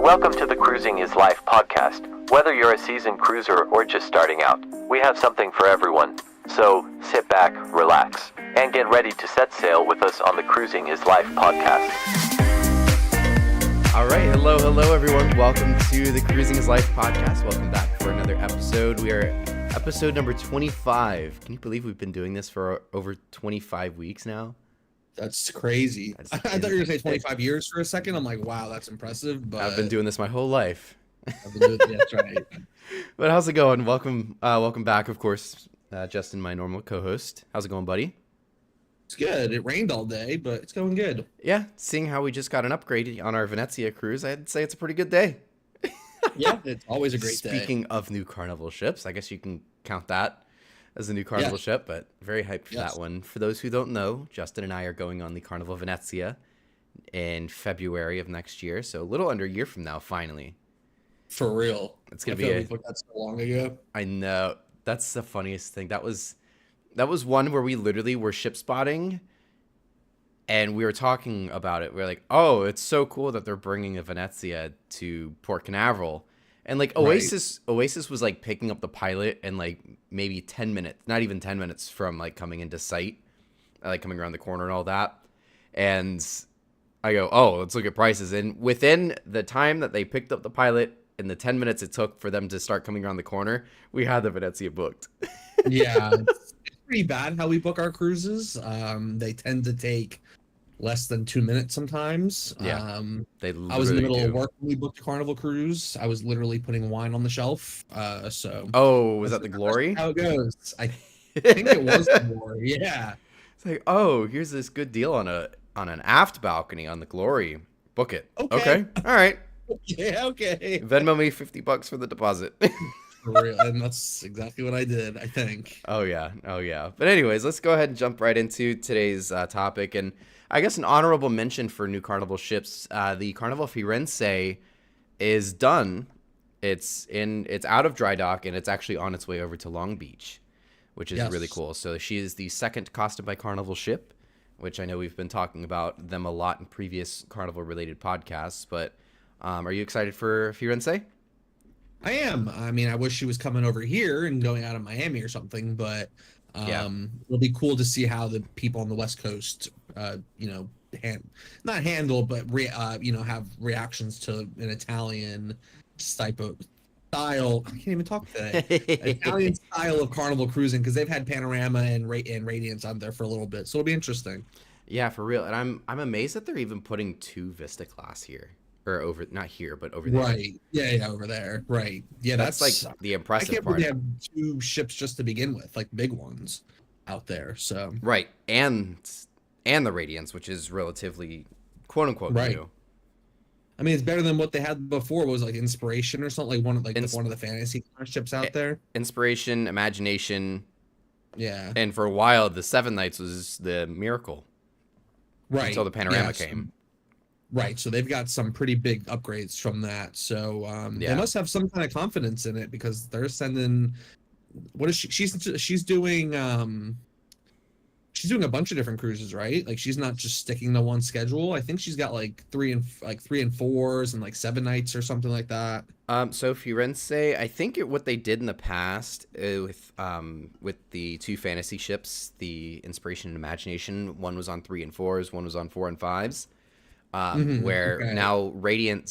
welcome to the Cruising is Life podcast. Whether you're a seasoned cruiser or just starting out, we have something for everyone. So sit back, relax, and get ready to set sail with us on the Cruising is Life podcast. All right, hello everyone. Welcome to the Cruising is Life podcast. Welcome back for another episode. We are episode number 25. Can you believe we've been doing this for over 25 weeks now? That's crazy. I thought you were going to say 25 years for a second. I'm like, wow, that's impressive. But I've been doing this my whole life. That's right. But how's it going? Welcome back, of course, Justin, my normal co-host. How's it going, buddy? It's good. It rained all day, but it's going good. Yeah, seeing how we just got an upgrade on our Venezia cruise, I'd say it's a pretty good day. Yeah, it's always a great day. Speaking of new Carnival ships, I guess you can count that as a new Carnival ship, but very hyped for that one. For those who don't know, Justin and I are going on the Carnival Venezia in February of next year, so a little under a year from now, finally. For real. It's going to be that's so long ago. I know. That's the funniest thing. That was one where we literally were ship spotting, and we were talking about it. We were like, oh, it's so cool that they're bringing a Venezia to Port Canaveral. And like Oasis was like picking up the pilot and like maybe 10 minutes, not even 10 minutes from like coming into sight, like coming around the corner and all that. And I go, oh, let's look at prices. And within the time that they picked up the pilot and the 10 minutes it took for them to start coming around the corner, we had the Venezia booked. Yeah, it's pretty bad how we book our cruises. They tend to take less than 2 minutes sometimes. Yeah, I was in the middle of work when we booked a Carnival cruise. I was literally putting wine on the shelf. Was that the Glory? How it goes? I think it was the Glory. Yeah. It's like, oh, here's this good deal on an aft balcony on the Glory. Book it. Okay. All right. Yeah. Okay. Venmo me $50 for the deposit. For real, and that's exactly what I did, I think. Oh yeah. But anyways, let's go ahead and jump right into today's topic. And I guess an honorable mention for new Carnival ships. The Carnival Firenze is done. It's out of dry dock, and it's actually on its way over to Long Beach, which is really cool. So she is the second Costa by Carnival ship, which I know we've been talking about them a lot in previous Carnival related podcasts. But are you excited for Firenze? I am. I mean, I wish she was coming over here and going out of Miami or something, but it'll be cool to see how the people on the West Coast, not handle, but have reactions to an Italian type of style. I can't even talk today. Italian style of Carnival cruising, because they've had Panorama and Radiance on there for a little bit, so it'll be interesting. Yeah, for real. And I'm amazed that they're even putting 2 Vista class here. Or over, not here, but over there. Right. Yeah, over there. Right. Yeah, that's like the impressive part. I can't believe they have 2 ships just to begin with, like big ones out there. So right, and the Radiance, which is relatively quote unquote new. I mean, it's better than what they had before. It was like Inspiration or something, like one of the fantasy ships out there. Inspiration, Imagination. Yeah. And for a while, the 7 Nights was the Miracle. Right. Until the Panorama came. Right, so they've got some pretty big upgrades from that. So they must have some kind of confidence in it, because they're sending. What is she? She's doing a bunch of different cruises, right? Like, she's not just sticking to one schedule. I think she's got like 3 and 4s and like 7 nights or something like that. So Firenze, I think what they did in the past with the 2 fantasy ships, the Inspiration and Imagination, one was on 3 and 4s, one was on 4 and 5s. Now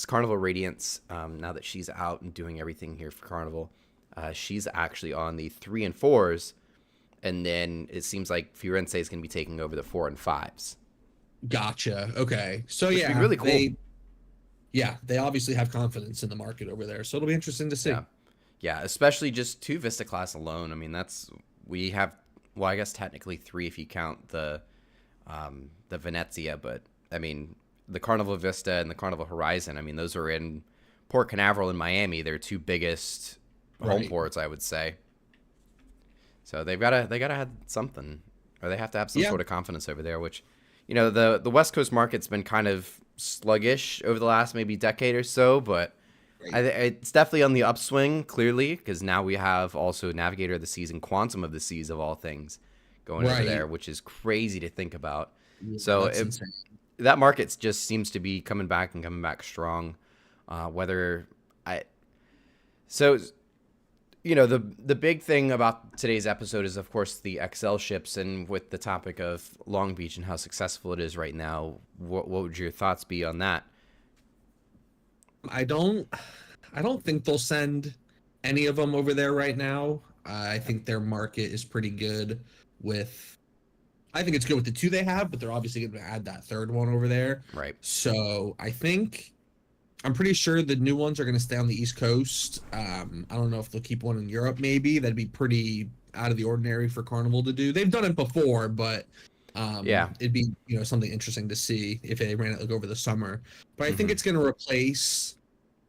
Carnival Radiance, now that she's out and doing everything here for Carnival, she's actually on the 3 and 4s, and then it seems like Firenze is going to be taking over the 4 and 5s. Gotcha. Okay. So which would be really cool. They obviously have confidence in the market over there, so it'll be interesting to see. Yeah, especially just 2 Vista class alone. I mean, we have, well, I guess technically 3 if you count the Venezia, but I mean, the Carnival Vista and the Carnival Horizon, I mean, those are in Port Canaveral and Miami. They're 2 biggest home ports, I would say. So they gotta have something, or they have to have some sort of confidence over there. Which, the West Coast market's been kind of sluggish over the last maybe decade or so, but it's definitely on the upswing. Clearly, because now we have also Navigator of the Seas and Quantum of the Seas of all things going over there, which is crazy to think about. Yeah, so that market just seems to be coming back strong. Whether I so you know, the big thing about today's episode is, of course, the XL ships, and with the topic of Long Beach and how successful it is right now, what would your thoughts be on that? I don't think they'll send any of them over there right now. I think their market is pretty good with. I think it's good with the two they have, but they're obviously going to add that third one over there. Right. So I'm pretty sure the new ones are going to stay on the East Coast. I don't know if they'll keep one in Europe. Maybe that'd be pretty out of the ordinary for Carnival to do. They've done it before, but it'd be something interesting to see if they ran it like over the summer. But I think it's going to replace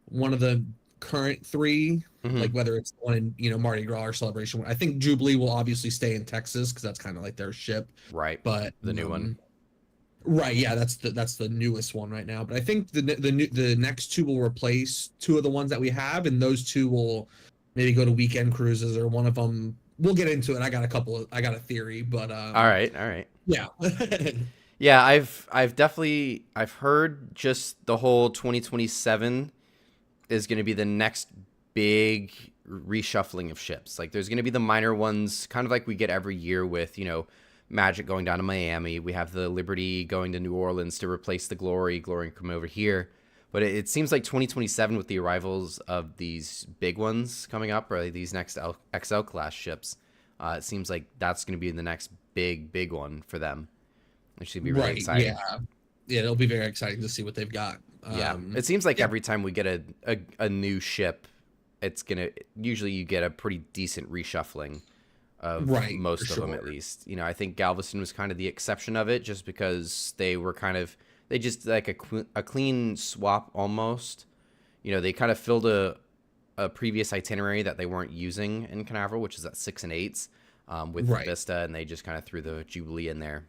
one of the current three, like whether it's one in Mardi Gras or Celebration. I think Jubilee will obviously stay in Texas because that's kind of like their ship. Right. But the new one. Right, yeah, that's the newest one right now. But I think the next two will replace two of the ones that we have, and those two will maybe go to weekend cruises, or one of them. We'll get into it. I got a theory, but all right. Yeah. Yeah, I've definitely heard just the whole 2027 is going to be the next big reshuffling of ships. Like there's going to be the minor ones, kind of like we get every year with Magic going down to Miami. We have the Liberty going to New Orleans to replace the Glory come over here. But it seems like 2027 with the arrivals of these big ones coming up, or these next XL class ships, it seems like that's going to be the next big one for them. Which should be really exciting. Yeah, it'll be very exciting to see what they've got. It seems like every time we get a new ship, usually you get a pretty decent reshuffling of most of them, at least. I think Galveston was kind of the exception of it, just because they just like a clean swap almost. They kind of filled a previous itinerary that they weren't using in Canaveral, which is at 6 and 8s with Vista, and they just kind of threw the Jubilee in there.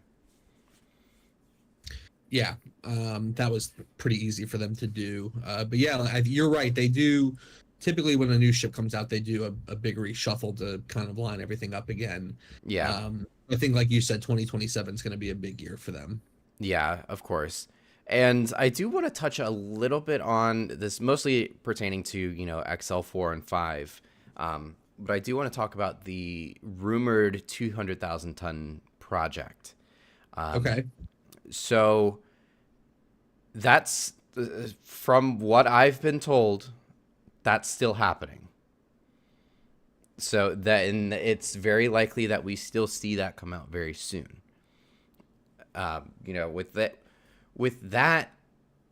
Yeah, that was pretty easy for them to do. But yeah, you're right. They do. Typically, when a new ship comes out, they do a big reshuffle to kind of line everything up again. Yeah. I think, like you said, 2027 is going to be a big year for them. Yeah, of course. And I do want to touch a little bit on this, mostly pertaining to, XL4 and 5. But I do want to talk about the rumored 200,000 ton project. Okay. So that's, from what I've been told, that's still happening. So and it's very likely that we still see that come out very soon. With that,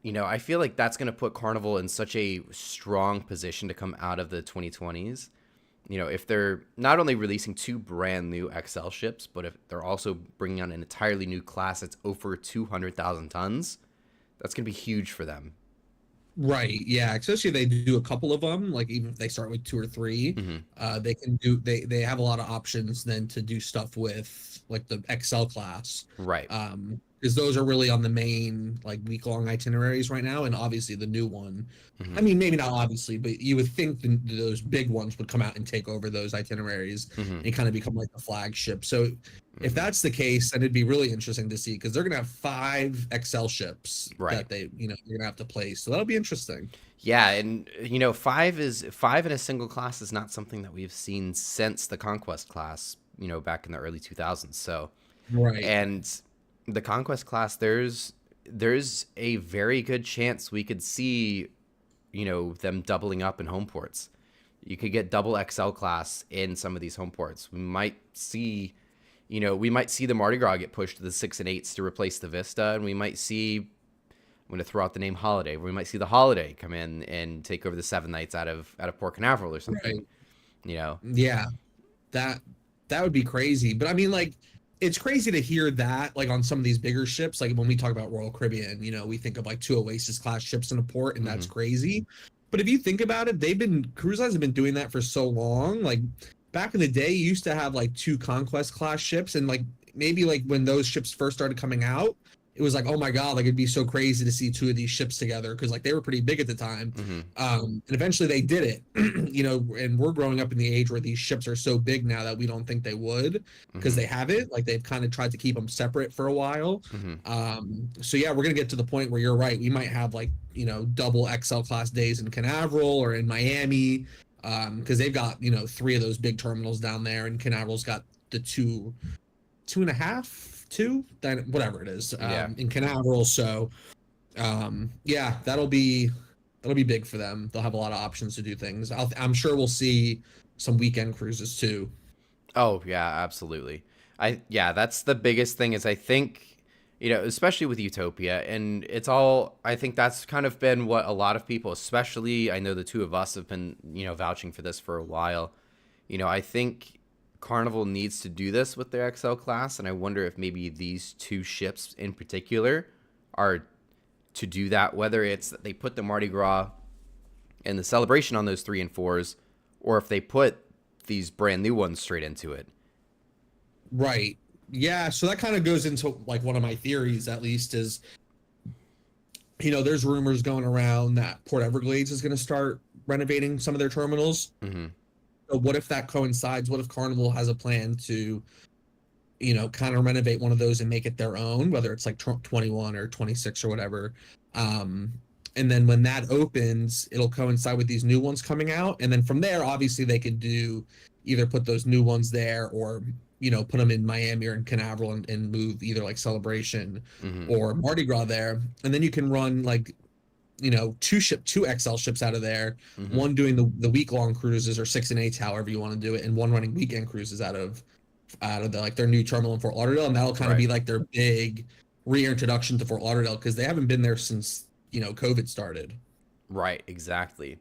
I feel like that's going to put Carnival in such a strong position to come out of the 2020s. If they're not only releasing 2 brand new XL ships, but if they're also bringing on an entirely new class that's over 200,000 tons, that's going to be huge for them. Right. Yeah. Especially if they do a couple of them, like even if they start with 2 or 3, they can do. They have a lot of options then to do stuff with like the XL class. Right. Because those are really on the main like week-long itineraries right now, and obviously the new one. I mean, maybe not obviously, but you would think those big ones would come out and take over those itineraries and kind of become like the flagship. So if that's the case, then it'd be really interesting to see, because they're gonna have 5 XL ships that they you're gonna have to place. So that'll be interesting. Yeah, and 5 in a single class is not something that we've seen since the Conquest class, back in the early 2000s. So and the Conquest class, there's a very good chance we could see, them doubling up in home ports. You could get double XL class in some of these home ports. We might see the Mardi Gras get pushed to the 6 and 8s to replace the Vista, and we might see, I'm going to throw out the name Holiday. We might see the Holiday come in and take over the 7 nights out of Port Canaveral or something. Yeah, that would be crazy. But I mean, like, it's crazy to hear that, like, on some of these bigger ships. Like when we talk about Royal Caribbean, we think of like 2 Oasis class ships in a port, and that's crazy. But if you think about it, cruise lines have been doing that for so long. Like back in the day, you used to have like 2 Conquest class ships, and like maybe like when those ships first started coming out, it was like, oh my god, like it'd be so crazy to see two of these ships together because like they were pretty big at the time. And eventually they did it. And we're growing up in the age where these ships are so big now that we don't think they would because they haven't. Like they've kind of tried to keep them separate for a while. So yeah, we're gonna get to the point where you're right. We might have like double XL class days in Canaveral or in Miami because they've got 3 of those big terminals down there, and Canaveral's got the two and a half, then whatever it is in Canaveral. So yeah, that'll be big for them. They'll have a lot of options to do things. I'm sure we'll see some weekend cruises too. Oh yeah, absolutely. That's the biggest thing is I think, especially with Utopia, and I think that's kind of been what a lot of people, especially I know the two of us have been, vouching for this for a while. I think Carnival needs to do this with their XL class, and I wonder if maybe these 2 ships in particular are to do that, whether it's that they put the Mardi Gras and the celebration on those 3 and 4s, or if they put these brand new ones straight into it. Right. Yeah, so that kind of goes into like one of my theories, at least, is there's rumors going around that Port Everglades is going to start renovating some of their terminals. So what if that coincides? What if Carnival has a plan to, kind of renovate one of those and make it their own, whether it's like 21 or 26 or whatever. And then when that opens, it'll coincide with these new ones coming out. And then from there, obviously they could either put those new ones there or, put them in Miami or in Canaveral and move either like Celebration or Mardi Gras there. And then you can run like, 2 XL ships out of there, one doing the week-long cruises or 6 and 8, however you want to do it, and one running weekend cruises out of their new terminal in Fort Lauderdale, and that'll kind of be like their big reintroduction to Fort Lauderdale because they haven't been there since COVID started. Right, exactly.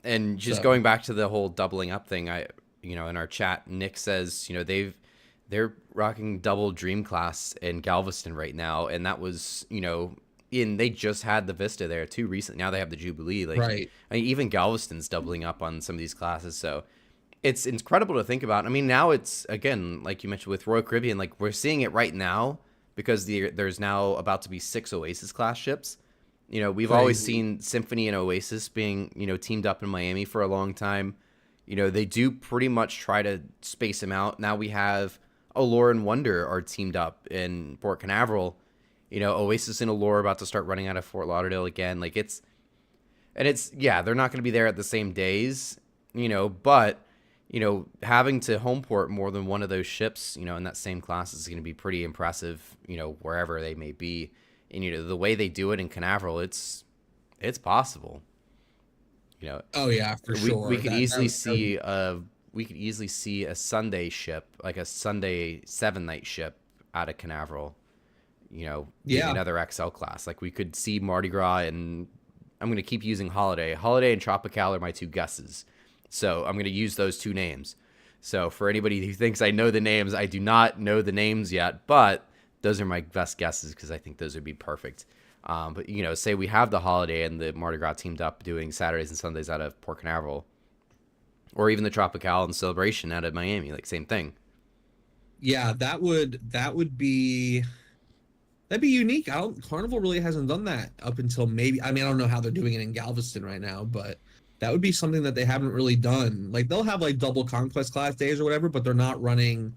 And just going back to the whole doubling up thing, in our chat, Nick says they're rocking double Dream class in Galveston right now, and that was they just had the Vista there too recently. Now they have the Jubilee. Right. I mean, even Galveston's doubling up on some of these classes. So it's incredible to think about. I mean, now it's, again, like you mentioned with Royal Caribbean, like we're seeing it right now because there's now about to be 6 Oasis class ships. We've always seen Symphony and Oasis being, teamed up in Miami for a long time. They do pretty much try to space them out. Now we have Allure and Wonder are teamed up in Port Canaveral. Oasis and Allure about to start running out of Fort Lauderdale again. Like they're not going to be there at the same days, but, having to homeport more than one of those ships, in that same class is going to be pretty impressive, wherever they may be. And, the way they do it in Canaveral, it's possible. Oh yeah, for sure. We could easily see a Sunday ship, like a Sunday 7-night ship out of Canaveral. Another XL class. Like we could see Mardi Gras, and I'm going to keep using Holiday. Holiday and Tropical are my 2 guesses. So I'm going to use those 2 names. So for anybody who thinks I know the names, I do not know the names yet, but those are my best guesses because I think those would be perfect. But, say we have the Holiday and the Mardi Gras teamed up doing Saturdays and Sundays out of Port Canaveral, or even the Tropical and Celebration out of Miami, like same thing. Yeah, that would be... That'd be unique. Carnival really hasn't done that up until maybe. I mean, I don't know how they're doing it in Galveston right now, but that would be something that they haven't really done. Like they'll have like double Conquest class days or whatever, but they're not running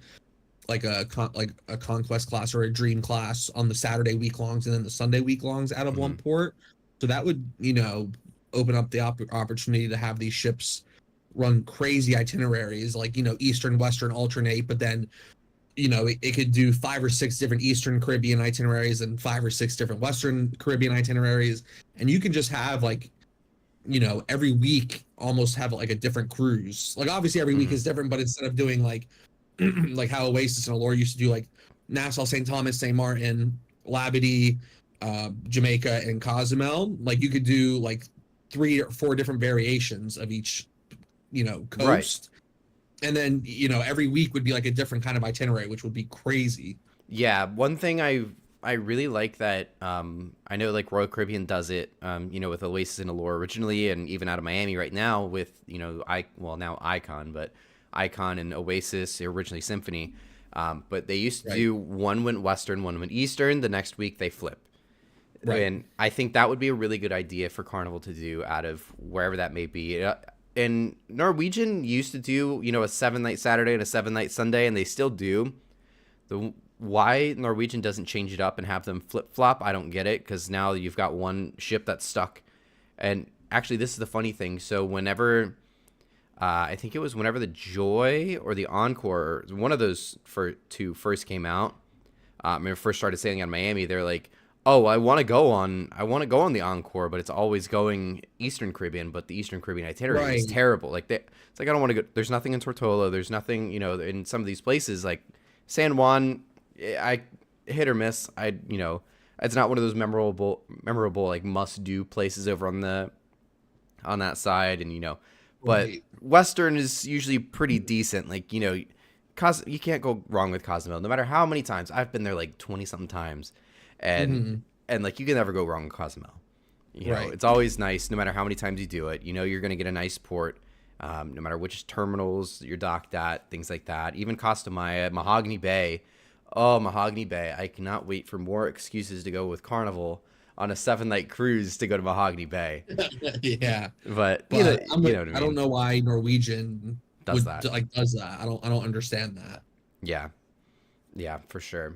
like a Conquest class or a Dream class on the Saturday week longs and then the Sunday week longs out of one port. So that would open up the opportunity to have these ships run crazy itineraries, like Eastern Western alternate, but then it could do 5 or 6 different Eastern Caribbean itineraries and 5 or 6 different Western Caribbean itineraries. And you can just have like, every week almost have like a different cruise. Like obviously every week is different, but instead of doing like, like how Oasis and Allure used to do like Nassau, St. Thomas, St. Martin, Labadee, Jamaica, and Cozumel, like you could do like 3 or 4 different variations of each, coast. Right. And then, every week would be like a different kind of itinerary, which would be crazy. Yeah. One thing I really like that, I know like Royal Caribbean does it, with Oasis and Allure originally, and even out of Miami right now with, now Icon, but Icon and Oasis, originally Symphony. But they used to do one went Western, one went Eastern. The next week they flip. Right. And I think that would be a really good idea for Carnival to do out of wherever that may be. And Norwegian used to do, a 7-night Saturday and a 7-night Sunday, and they still do. Why Norwegian doesn't change it up and have them flip-flop, I don't get it, because now you've got one ship that's stuck. And actually, this is the funny thing. So whenever, I think it was whenever the Joy or the Encore, one of those two first came out, when we first started sailing out of Miami, they're like, oh, I want to go on the Encore, but it's always going Eastern Caribbean, but the Eastern Caribbean itinerary is terrible. Like it's like, I don't want to go. There's nothing in Tortola. There's nothing, in some of these places like San Juan. I hit or miss. It's not one of those memorable like must do places over on that side, and but Western is usually pretty decent. Like you can't go wrong with Cozumel. No matter how many times I've been there, like 20-something times. And like you can never go wrong with Cozumel. It's always nice no matter how many times you do it. You're going to get a nice port, no matter which terminals you're docked at, things like that. Even Costa Maya, Mahogany Bay. Oh, Mahogany Bay. I cannot wait for more excuses to go with Carnival on a 7-night cruise to go to Mahogany Bay. Yeah. But what I mean. I don't know why Norwegian does that. I don't understand that. Yeah. Yeah, for sure.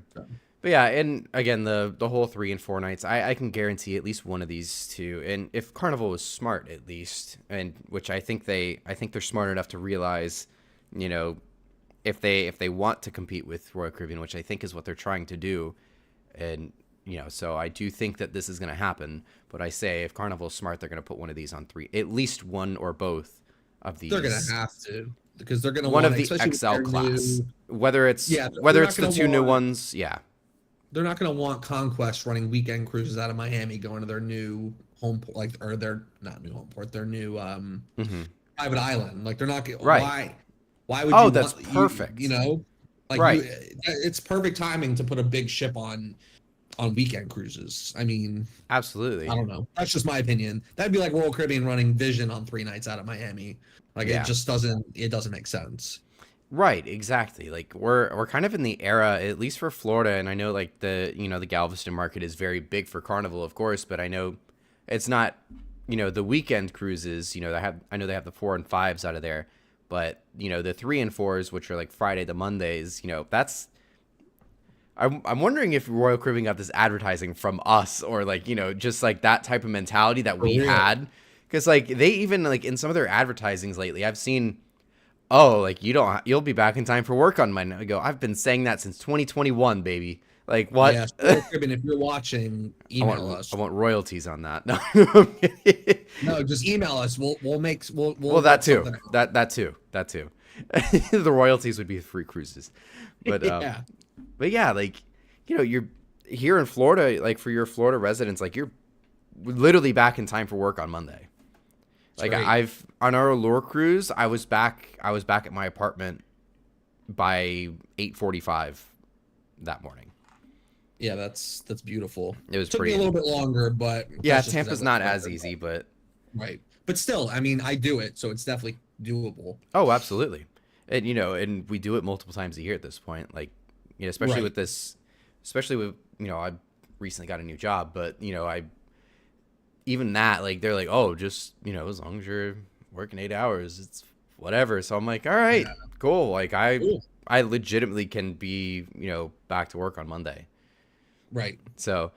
But yeah, and again, the whole 3 and 4 nights, I can guarantee at least one of these two. And if Carnival was smart, at least, and which I think they're smart enough to realize, if they want to compete with Royal Caribbean, which I think is what they're trying to do, and so I do think that this is going to happen. But I say if Carnival's smart, they're going to put one of these on 3, at least one or both of these. They're going to have to, because they're going to one of the XL class, whether it's the 2 new ones, yeah. They're not going to want Conquest running weekend cruises out of Miami going to their new home port, or their not new home port, their new private island. Like they're not right. Why would you? That's perfect. It's perfect timing to put a big ship on weekend cruises. I mean, absolutely. I don't know. That's just my opinion. That'd be like Royal Caribbean running Vision on 3 nights out of Miami. It just doesn't make sense. Right, exactly. Like we're kind of in the era, at least for Florida, and I know like the Galveston market is very big for Carnival, of course, but I know it's not the weekend cruises. I know they have the 4 and 5s out of there, but the 3 and 4s, which are like Friday to Mondays, that's. I'm wondering if Royal Caribbean got this advertising from us, or like just like that type of mentality that we had, because like they even like in some of their advertisings lately, I've seen. Oh, like you'll be back in time for work on Monday. I go, I've been saying that since 2021, baby. Like what? Yeah, if you're watching, email us. I want royalties on that. No, no, just email us. We'll that too. That too. The royalties would be free cruises. But but yeah, like you're here in Florida, like for your Florida residents, like you're literally back in time for work on Monday. Like on our Allure cruise, I was back at my apartment by 8:45 that morning. Yeah, that's beautiful. It was Took pretty. me a little bit longer, but yeah, Tampa's not as easy, but right. But still, I mean, I do it, so it's definitely doable. Oh, absolutely, and and we do it multiple times a year at this point. Like, especially with this, especially with I recently got a new job, but even that, like, they're like, oh, just, as long as you're working 8 hours, it's whatever. So I'm like, all right, cool. Like, I legitimately can be, back to work on Monday. Right. So,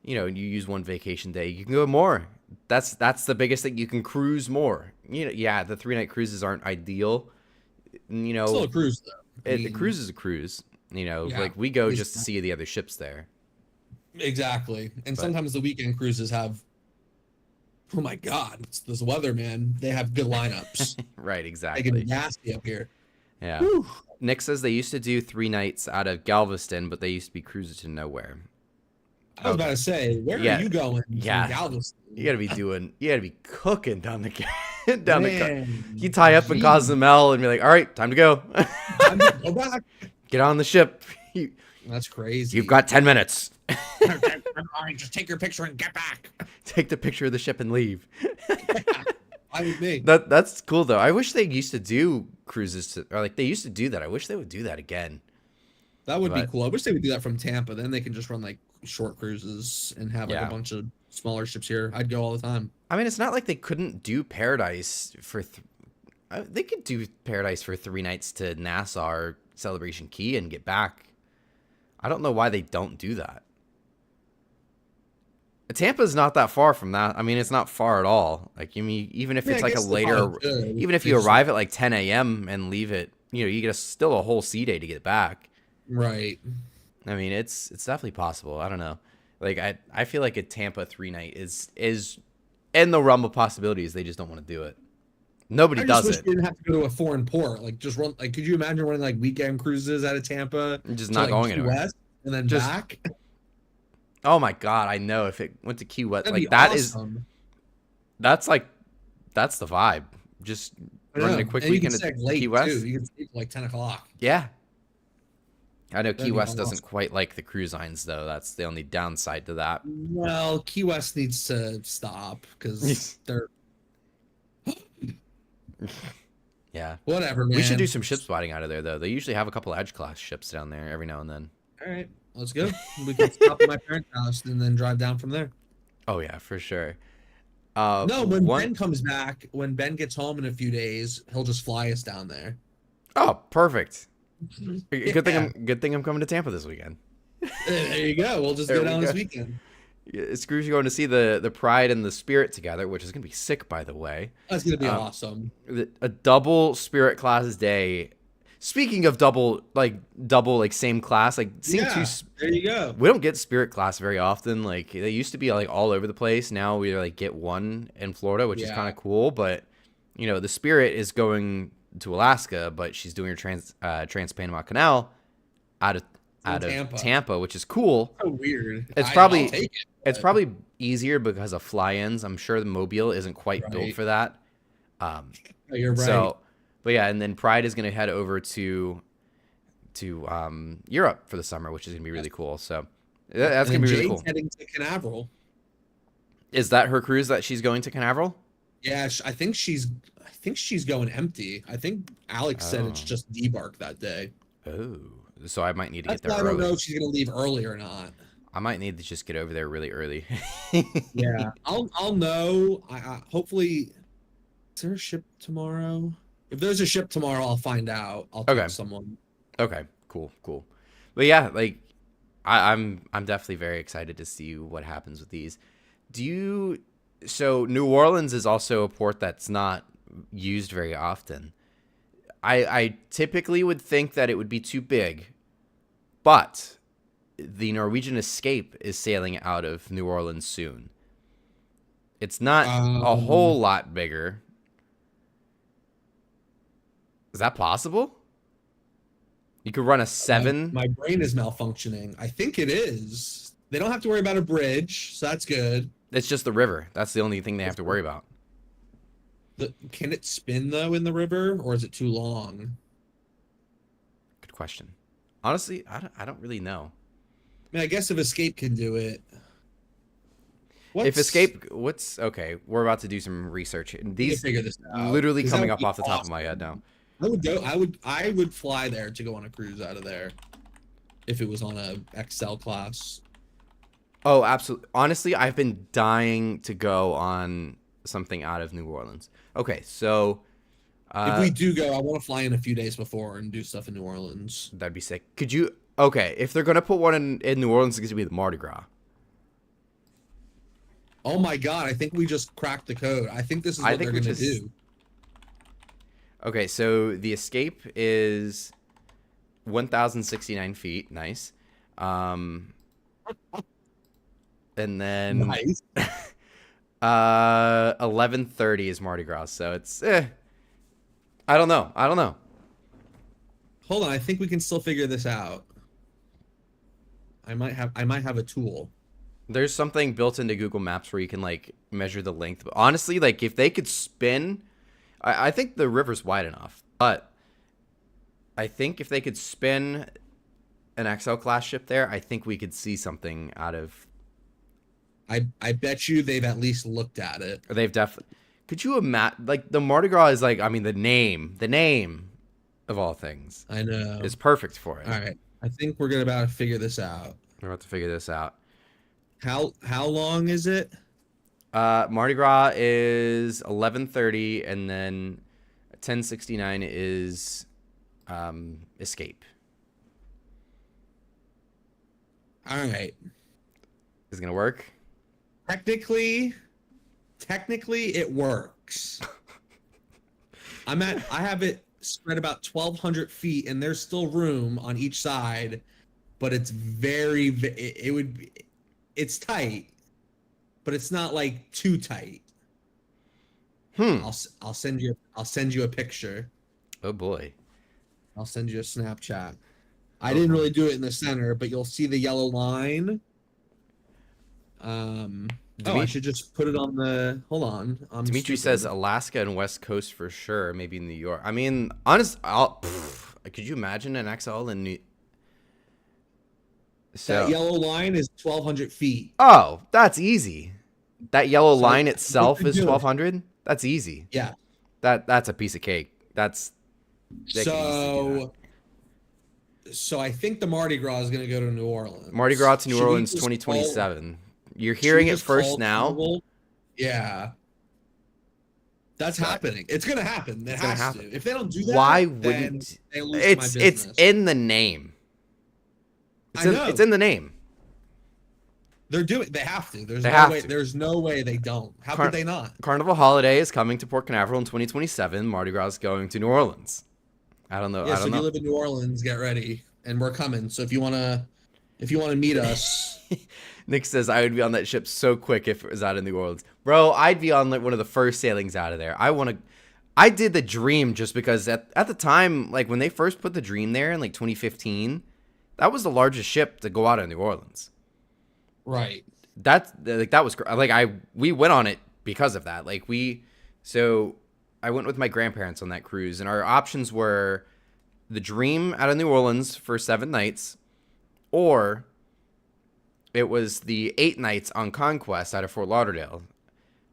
you use one vacation day, you can go more. That's the biggest thing. You can cruise more. Yeah, the 3-night cruises aren't ideal. Still a cruise, though. The cruise is a cruise. Like, we go just to see the other ships there. Exactly. And sometimes the weekend cruises have, oh my God, it's this weather, man. They have good lineups. Right, exactly. They get nasty up here. Yeah. Whew. Nick says they used to do 3 nights out of Galveston, but they used to be cruises to nowhere. I was about to say, where are you going? Yeah. Galveston? You gotta be cooking down the You tie up in Cozumel and be like, all right, time to go. Time to go back. Get on the ship. That's crazy. You've got 10 minutes. All right, just take your picture and get back. Take the picture of the ship and leave. Fine with me. That's cool though. I wish they used to do cruises or like they used to do that. I wish they would do that again. That would be cool. I wish they would do that from Tampa. Then they can just run like short cruises and have like Yeah. a bunch of smaller ships here, I'd go all the time. I mean, it's not like they couldn't do Paradise for. They could do Paradise for 3 nights to Nassau or Celebration Key and get back. I don't know why they don't do that. Tampa's not that far from that. I mean, it's not far at all. Like, you mean, even if it's like a later, even if you arrive at like 10 a.m. and leave it, you know, you get still a whole sea day to get back. Right. I mean, it's definitely possible. I don't know. Like, I feel like a Tampa 3-night is in the realm of possibilities. They just don't want to do it. Nobody does wish it. We didn't have to go to a foreign port. Like, just run. Like, could you imagine running like weekend cruises out of Tampa? Just not going anywhere. West and then Just back. Oh my God, I know. If it went to Key West, That'd like be that awesome. that's the vibe. Just running a quick weekend at Key West. Too. You can sleep like 10 o'clock. Yeah. I know Key West awesome. doesn't quite like the cruise lines, though. That's the only downside to that. Well, Key West needs to stop because they're. Yeah. Whatever, man. We should do some ship spotting out of there, though. They usually have a couple Edge class ships down there every now and then. All right, let's go. We can stop at my parents' house and then drive down from there. Oh yeah, for sure. No, when Ben comes back, when Ben gets home in a few days, he'll just fly us down there. Oh, perfect. Good thing I'm coming to Tampa this weekend. There you go. We'll just go down this weekend. Screws you going to see the Pride and the Spirit together, which is gonna be sick, by the way. That's gonna be awesome. A double Spirit classes day. Speaking of double same class, like seeing two. There you go. We don't get Spirit class very often. Like they used to be like all over the place. Now we like get one in Florida, which is kind of cool. But you know, the Spirit is going to Alaska, but she's doing her Trans Panama Canal out of Tampa, which is cool. So weird. It's probably easier because of fly-ins. I'm sure the Mobile isn't quite built for that. You're right. So, but yeah, and then Pride is going to head over to Europe for the summer, which is going to be really cool. So that's going to be really cool. Heading to Canaveral. Is that her cruise that she's going to Canaveral? Yeah, I think she's going empty. I think Alex said it's just debark that day. Oh, so I might need to get there early. I don't know if she's going to leave early or not. I might need to just get over there really early. Yeah, I'll know. I hopefully, is there a ship tomorrow? If there's a ship tomorrow, I'll find out. I'll text someone. Okay, cool. But yeah, like I'm definitely very excited to see what happens with these. So New Orleans is also a port that's not used very often. I typically would think that it would be too big, but the Norwegian Escape is sailing out of New Orleans soon. It's not a whole lot bigger. Is that possible? You could run a 7. My brain is malfunctioning. I think it is. They don't have to worry about a bridge, so that's good. It's just the river. That's the only thing they have to worry about. Can it spin, though, in the river, or is it too long? Good question. Honestly, I don't really know. I mean, I guess if Escape can do it. Okay, we're about to do some research. These figure this out. Literally coming up off the top of my head now. I would fly there to go on a cruise out of there if it was on a XL class. Oh, absolutely. Honestly, I've been dying to go on something out of New Orleans. Okay, so if we do go, I want to fly in a few days before and do stuff in New Orleans. That'd be sick. Could you? Okay, if they're gonna put one in New Orleans, it's gonna be the Mardi Gras. Oh my God! I think we just cracked the code. I think this is what they're gonna do. Okay, so the Escape is 1,069 feet. Nice. And then nice. 11:30 is Mardi Gras. So it's I don't know. Hold on, I think we can still figure this out. I might have a tool. There's something built into Google Maps where you can like measure the length. But honestly, like if they could spin, I think the river's wide enough. But I think if they could spin an XL class ship there, I think we could see something out of. I bet you they've at least looked at it. They've definitely. Could you imagine? Like the Mardi Gras is like, I mean, the name of all things. I know. Is perfect for it. All right, I think we're about to figure this out. We're about to figure this out. How long is it? Mardi Gras is 11:30, and then 10:69 is Escape. All right. Is it gonna work? Technically, it works. I have it spread about 1,200 feet, and there's still room on each side, but it's it's tight, but it's not like too tight. I'll send you a picture. Oh boy. I'll send you a Snapchat. I didn't really do it in the center, but you'll see the yellow line. I should just put it on the. Hold on. Dimitri says Alaska and West Coast for sure. Maybe New York. I mean, could you imagine an XL in New? That yellow line is 1,200 feet. Oh, that's easy. That yellow line itself is 1,200. That's easy. Yeah. That's a piece of cake. So I think the Mardi Gras is going to go to New Orleans. Mardi Gras to New Orleans 2027. You're hearing it first now. Carnival? Yeah. That's happening. It's going to happen. It has to. If they don't do that, why wouldn't they lose my business. It's in the name. It's in the name. They have to. There's no way they don't. How could they not? Carnival Holiday is coming to Port Canaveral in 2027. Mardi Gras is going to New Orleans. I don't know. Yeah, so if you live in New Orleans, get ready, and we're coming. So if you wanna meet us, Nick says I would be on that ship so quick if it was out of New Orleans, bro. I'd be on like one of the first sailings out of there. I did the Dream just because at the time, like when they first put the Dream there in like 2015, that was the largest ship to go out of New Orleans. Right. We went on it because of that. I went with my grandparents on that cruise, and our options were the Dream out of New Orleans for 7 nights, or it was the 8 nights on Conquest out of Fort Lauderdale.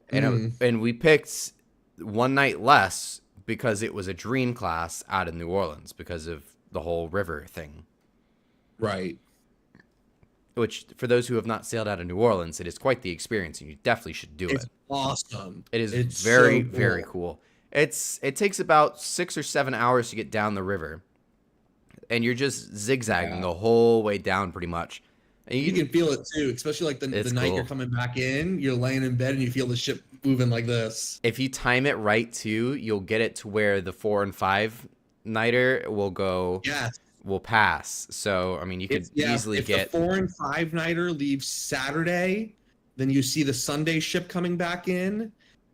And we picked 1 night less because it was a Dream class out of New Orleans because of the whole river thing. Right. Which, for those who have not sailed out of New Orleans, it is quite the experience, and you definitely should do it. It's awesome. It's very, so cool. Very cool. It takes about 6 or 7 hours to get down the river, and you're just zigzagging the whole way down pretty much. And you can feel it too, especially like the night you're coming back in. You're laying in bed and you feel the ship moving like this. If you time it right too, you'll get it to where the 4 and 5 nighter will go. Yes. Will pass. So I mean, you could easily get. If the 4 and 5 nighter leaves Saturday, then you see the Sunday ship coming back in,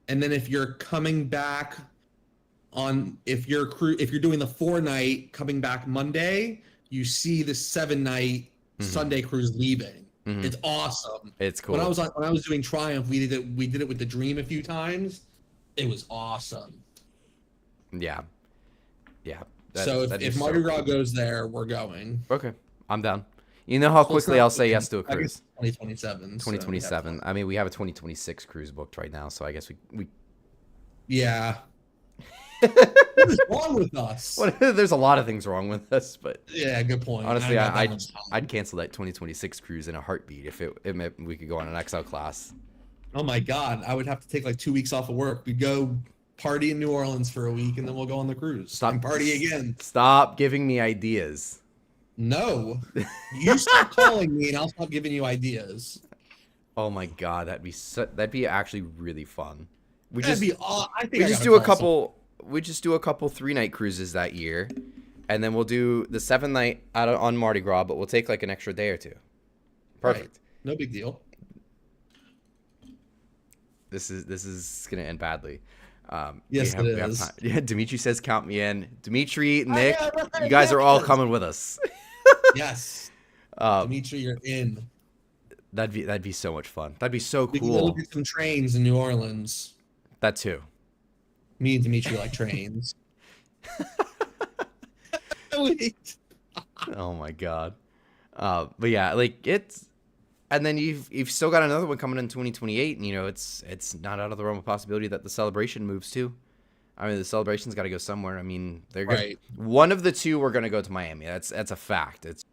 and then if you're coming back if you're doing the 4 night coming back Monday, you see the 7 night Sunday cruise leaving. It's awesome. It's cool. When I was doing Triumph, we did it with the Dream a few times. It was awesome. Yeah. If Mardi Gras goes there, we're going. Okay, I'm down. You know how quickly I'll say yes to a cruise. 2027. 2027. I mean, we have a 2026 cruise booked right now, so I guess we. Yeah. What is wrong with us? There's a lot of things wrong with us, but yeah, good point. Honestly, I'd cancel that 2026 cruise in a heartbeat if it meant we could go on an XL class. Oh my God, I would have to take like 2 weeks off of work. We'd go party in New Orleans for a week, and then we'll go on the cruise. And party again. Stop giving me ideas. No, you stop calling me, and I'll stop giving you ideas. Oh my God, that'd be actually really fun. We just do a couple 3-night cruises that year, and then we'll do the 7th night on Mardi Gras, but we'll take like an extra day or 2. Perfect. Right. No big deal. This is gonna end badly. Yes, it is. Yeah, Dimitri says count me in. Dimitri, Nick, you guys are all coming with us. Yes. Dimitri, you're in. That'd be so much fun. That'd be so cool. We can go look at some trains in New Orleans. That too. Me and Dimitri like trains. Wait. Oh my God. But yeah, like it's. And then you've still got another one coming in 2028, and it's not out of the realm of possibility that the Celebration moves too. I mean, the Celebration's got to go somewhere. I mean, they're right. One of the two we're gonna go to Miami. That's a fact. It's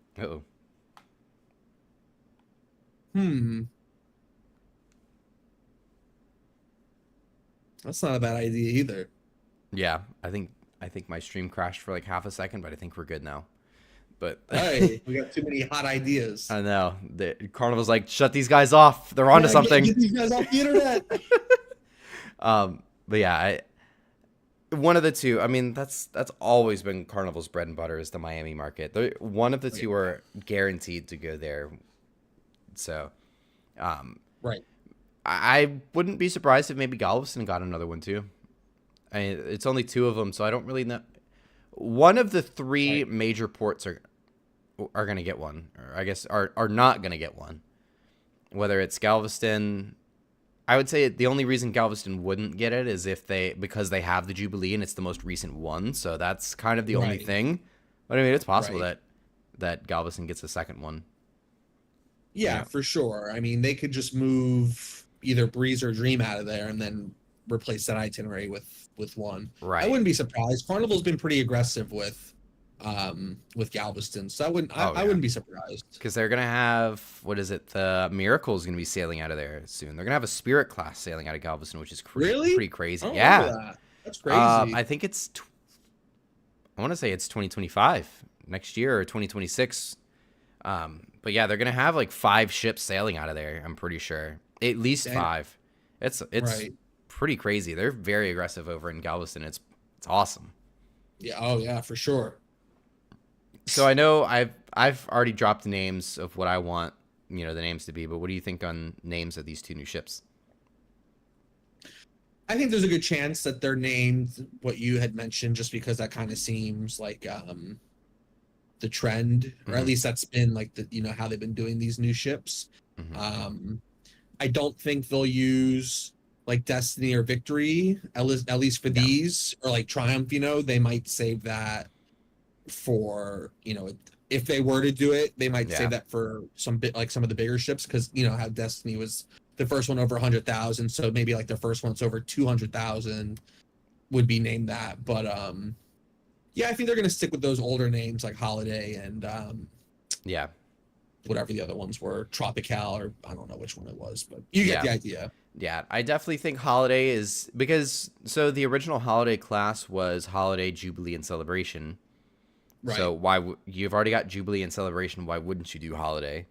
That's not a bad idea either. Yeah, I think my stream crashed for like half a second, but I think we're good now. But Hey, we got too many hot ideas. I know the Carnival's like, shut these guys off. They're onto something. Get these guys off the internet. But yeah, one of the two. I mean, that's always been Carnival's bread and butter is the Miami market. One of the two are guaranteed to go there. So, Right. I wouldn't be surprised if maybe Galveston got another one too. It's only two of them, so I don't really know. One of the three major ports are going to get one, or I guess are not going to get one. Whether it's Galveston, I would say the only reason Galveston wouldn't get it is because they have the Jubilee and it's the most recent one. So that's kind of the only thing. But I mean, it's possible that Galveston gets a second one. Yeah, for sure. I mean, they could just move either Breeze or Dream out of there and then replace that itinerary with one. Right. I wouldn't be surprised. Carnival's been pretty aggressive with Galveston, so I wouldn't be surprised. Because they're gonna have, what is it? The Miracle is gonna be sailing out of there soon. They're gonna have a Spirit class sailing out of Galveston, which is pretty crazy. Yeah, that's crazy. I think it's I want to say it's 2025 next year or 2026. But yeah, they're gonna have like 5 ships sailing out of there. I'm pretty sure, at least 5. It's pretty crazy. They're very aggressive over in Galveston. It's awesome. Yeah. Oh yeah, for sure. So I know I've already dropped the names of what I want, the names to be. But what do you think on names of these 2 new ships? I think there's a good chance that they're named what you had mentioned, just because that kind of seems like the trend, or at least that's been like how they've been doing these new ships. I don't think they'll use like Destiny or Victory, at least for these, or like Triumph. They might save that for if they were to do it, they might save that for some of the bigger ships, because how Destiny was the first one over 100,000, so maybe like the first one's over 200,000 would be named that. But yeah, I think they're gonna stick with those older names like Holiday and whatever the other ones were, Tropical, or I don't know which one it was, but you get the idea. Yeah, I definitely think Holiday is, because the original Holiday class was Holiday, Jubilee, and Celebration. Right. So you've already got Jubilee and Celebration, why wouldn't you do Holiday?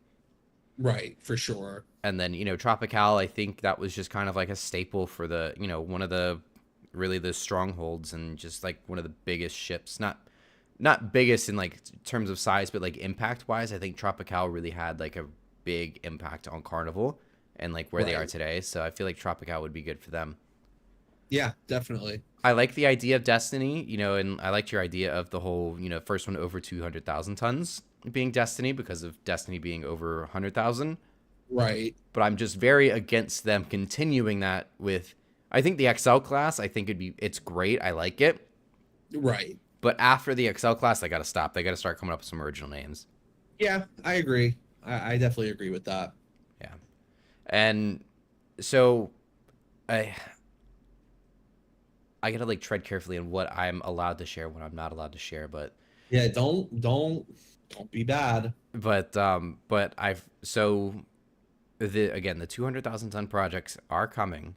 Right, for sure. And then, Tropical, I think that was just kind of like a staple for the, one of the strongholds, and just like one of the biggest ships, not biggest in like terms of size, but like impact wise. I think Tropical really had like a big impact on Carnival and like where they are today. So I feel like Tropical would be good for them. Yeah, definitely. I like the idea of Destiny, and I liked your idea of the whole, first one over 200,000 tons being Destiny, because of Destiny being over 100,000. Right. But I'm just very against them continuing that with, I think the XL class, I think it's great. I like it. Right. But after the XL class, they got to stop. They got to start coming up with some original names. Yeah, I agree. I definitely agree with that. Yeah. And so I gotta like tread carefully in what I'm allowed to share, what I'm not allowed to share, but yeah, don't be bad. But the 200,000 ton projects are coming.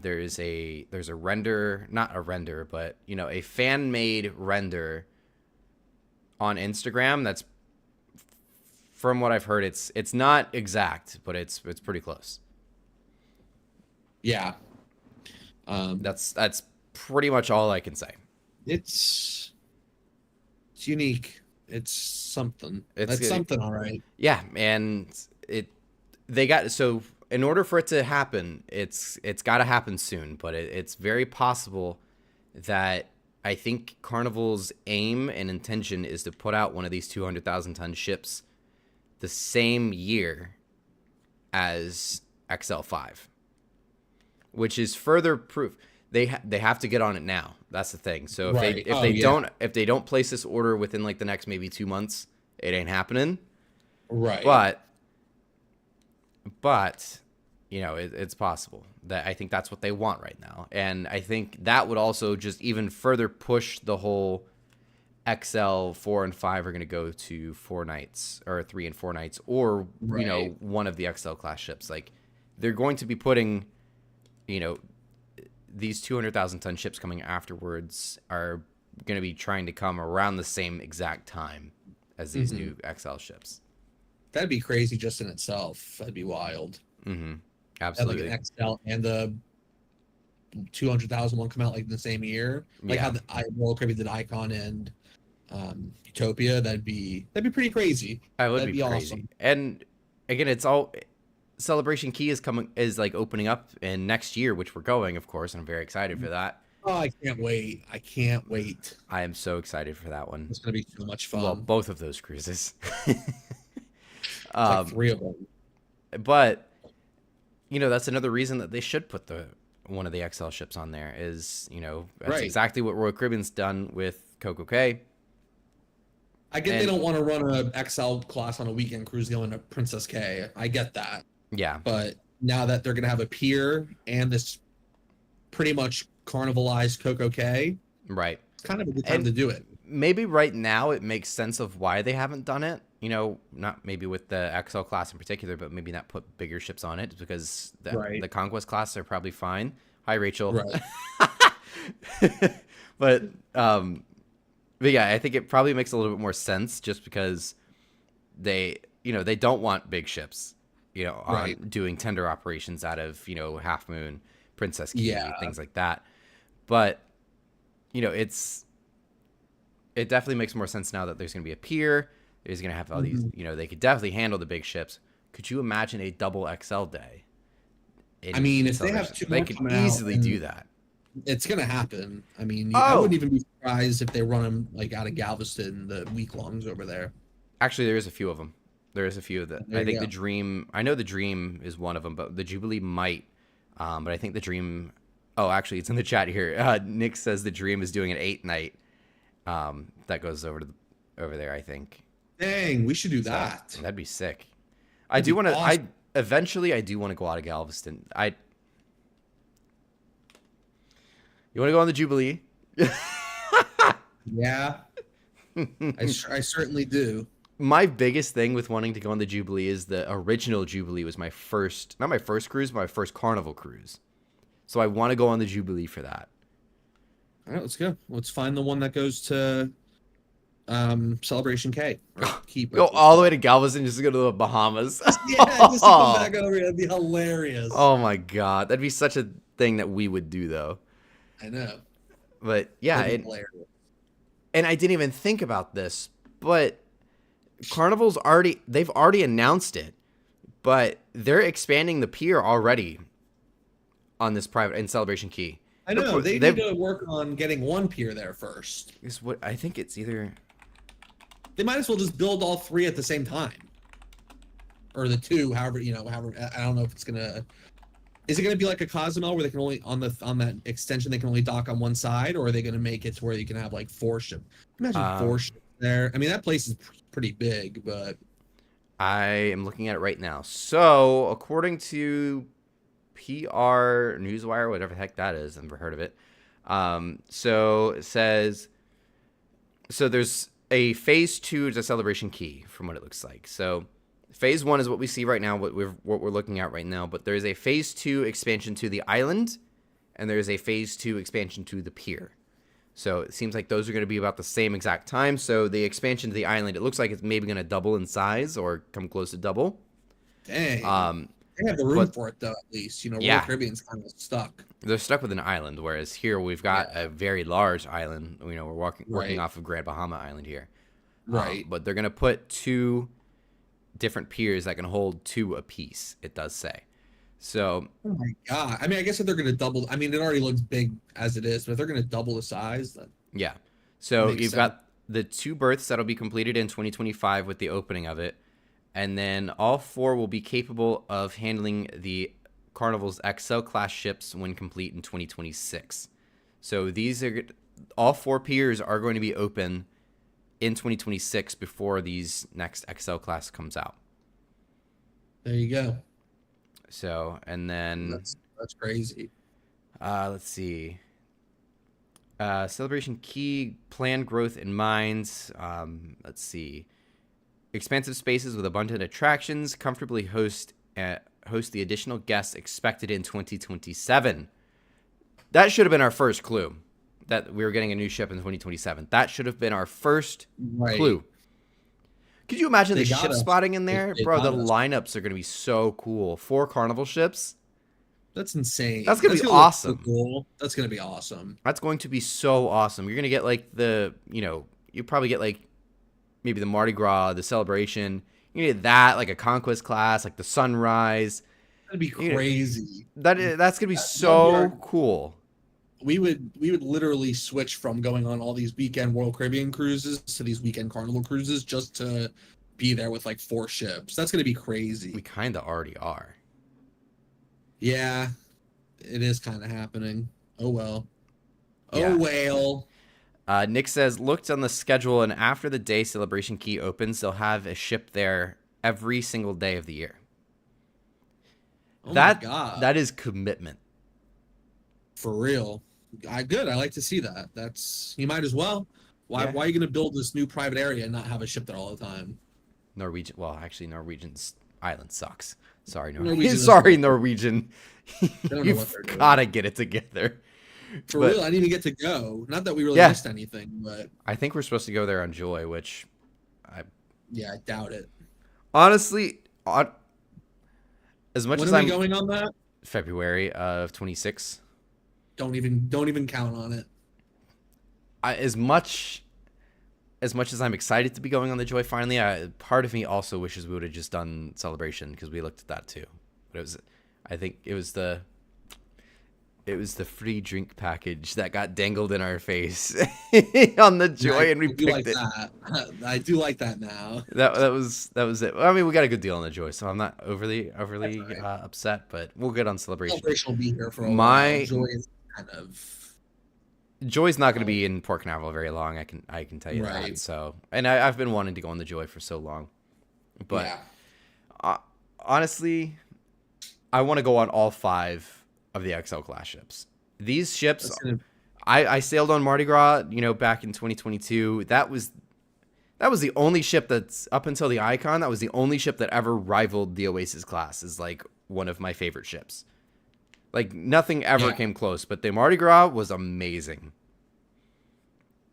There's a render, not a render, but a fan made render on Instagram that's, from what I've heard, it's not exact, but it's pretty close. Yeah. That's pretty much all I can say. It's unique. It's something. It's something, all right. Yeah, and so in order for it to happen, it's got to happen soon. But it's very possible that I think Carnival's aim and intention is to put out one of these 200,000 ton ships the same year as XL5. Which is further proof they have to get on it now. That's the thing. So if they don't place this order within like the next maybe 2 months, it ain't happening. Right. But it's possible. That I think that's what they want right now, and I think that would also just even further push the whole XL 4 and 5 are going to go to 4 nights, or 3 and 4 nights, or one of the XL class ships. Like they're going to be putting these 200,000 ton ships coming afterwards are going to be trying to come around the same exact time as these new XL ships. That'd be crazy just in itself. That'd be wild. Absolutely. Like an XL and the 200,000 one come out like in the same year. Like how the Royal Caribbean did Icon and Utopia. That'd be pretty crazy. That would be crazy. Awesome. And again, it's all Celebration Key is like opening up in next year, which we're going, of course, and I'm very excited for that. Oh, I can't wait. I am so excited for that one. It's going to be so much fun. Well, both of those cruises. Like 3 of them. But, that's another reason that they should put one of the XL ships on there is, that's exactly what Royal Caribbean's done with Coco Cay. I get they don't want to run a XL class on a weekend cruise going to Princess Cay. I get that. Yeah. But now that they're going to have a pier and this pretty much carnivalized Coco Cay, right, it's kind of a good time to do it. Maybe right now it makes sense of why they haven't done it. Not maybe with the XL class in particular, but maybe not put bigger ships on it because the Conquest class are probably fine. Hi, Rachel. Right. But yeah, I think it probably makes a little bit more sense just because they don't want big ships, doing tender operations out of, Half Moon, Princess Key, things like that. But, it definitely makes more sense now that there's going to be a pier. There's going to have all these, they could definitely handle the big ships. Could you imagine a double XL day? I mean, if they have two, they could easily do that. It's going to happen. I mean, I wouldn't even be surprised if they run them like out of Galveston, the week-longs over there. Actually, there is a few of them. There is a few of them. I think the Dream, I know the Dream is one of them, but the Jubilee might. But I think the Dream, actually, it's in the chat here. Nick says the Dream is doing an 8-night. That goes over there, I think. Dang, we should do that. So, that'd be sick. I do want to. Awesome. Eventually, I do want to go out of Galveston. You want to go on the Jubilee? Yeah, I certainly do. My biggest thing with wanting to go on the Jubilee is the original Jubilee was not my first cruise, but my first Carnival cruise. So I want to go on the Jubilee for that. All right, let's go. Let's find the one that goes to Celebration Cay. Go all the way to Galveston just to go to the Bahamas. Yeah, just to come back over here. That'd be hilarious. Oh my God. That'd be such a thing that we would do, though. I know. But yeah, and I didn't even think about this, but Carnival's they've already announced it, but they're expanding the pier already on this private in Celebration Key. I know they need to work on getting one pier there first. Is what I think it's either. They might as well just build all 3 at the same time, or the 2, however. I don't know if it's gonna. Is it gonna be like a Cozumel where they can only on that extension they can only dock on one side, or are they gonna make it to where you can have like 4 ships? Imagine 4 ships there. I mean, that place is pretty big, but I am looking at it right now. So according to PR Newswire, whatever the heck that is, I've never heard of it. So it says, there's a phase 2 to Celebration Key from what it looks like. So phase 1 is what we see right now, what we're looking at right now. But there's a phase 2 expansion to the island, and there's a phase 2 expansion to the pier. So it seems like those are going to be about the same exact time. So the expansion to the island, it looks like it's maybe going to double in size or come close to double. Dang. They have the room for it, though, at least. Royal Caribbean's kind of stuck. They're stuck with an island, whereas here we've got a very large island. We're working off of Grand Bahama Island here. Right. But they're going to put 2 different piers that can hold 2 apiece, it does say. So. Oh, my God. I mean, I guess if they're going to double. I mean, it already looks big as it is, but if they're going to double the size, then. Yeah. So you've got the 2 berths that'll be completed in 2025 with the opening of it. And then all 4 will be capable of handling the Carnival's XL class ships when complete in 2026. So all 4 piers are going to be open in 2026 before these next XL class comes out. There you go. So, and then that's crazy. Let's see. Celebration Key, planned growth in mind. Let's see. Expansive spaces with abundant attractions, comfortably host the additional guests expected in 2027. That should have been our first clue that we were getting a new ship in 2027. That should have been our first clue. Could you imagine the ship spotting in there? Bro, the lineups are going to be so cool. 4 Carnival ships. That's insane. That's going to be awesome. Cool. That's going to be awesome. That's going to be so awesome. You're going to get like you probably get like maybe the Mardi Gras, the Celebration. You get that, like a Conquest class, like the Sunrise. That'd be crazy. That's going to be so cool. We would literally switch from going on all these weekend Royal Caribbean cruises to these weekend Carnival cruises just to be there with like 4 ships. That's going to be crazy. We kind of already are. Yeah, it is kind of happening. Oh, well. Yeah. Oh, well. Nick says, looked on the schedule, and after the day Celebration Key opens, they'll have a ship there every single day of the year. Oh, my God. That is commitment. For real. Good. I like to see that. You might as well. Why are you going to build this new private area and not have a ship there all the time? Norwegian. Well, actually, Norwegian's island sucks. Sorry, Norwegian. Sorry, Norwegian. You've got to get it together. For real, I didn't even get to go. Not that we really missed anything, but I think we're supposed to go there on Joy, which I doubt it. Honestly, as much when as are I'm we going on that? February of 26. Don't even count on it. As much as I'm excited to be going on the Joy finally, part of me also wishes we would have just done Celebration because we looked at that too. But I think it was the free drink package that got dangled in our face on the Joy, and we picked it. I do like that now. That was it. I mean, we got a good deal on the Joy, so I'm not overly upset. But we'll get on Celebration. Celebration will be here for a while. Joy is kind of. Joy's not going to be in Port Canaveral very long. I can tell you that. So, and I've been wanting to go on the Joy for so long, but honestly, I want to go on all 5 of the XL class ships. These ships, I sailed on Mardi Gras, back in 2022. That was the only ship that's up until the Icon. That was the only ship that ever rivaled the Oasis class as like one of my favorite ships. Like nothing ever came close, but the Mardi Gras was amazing.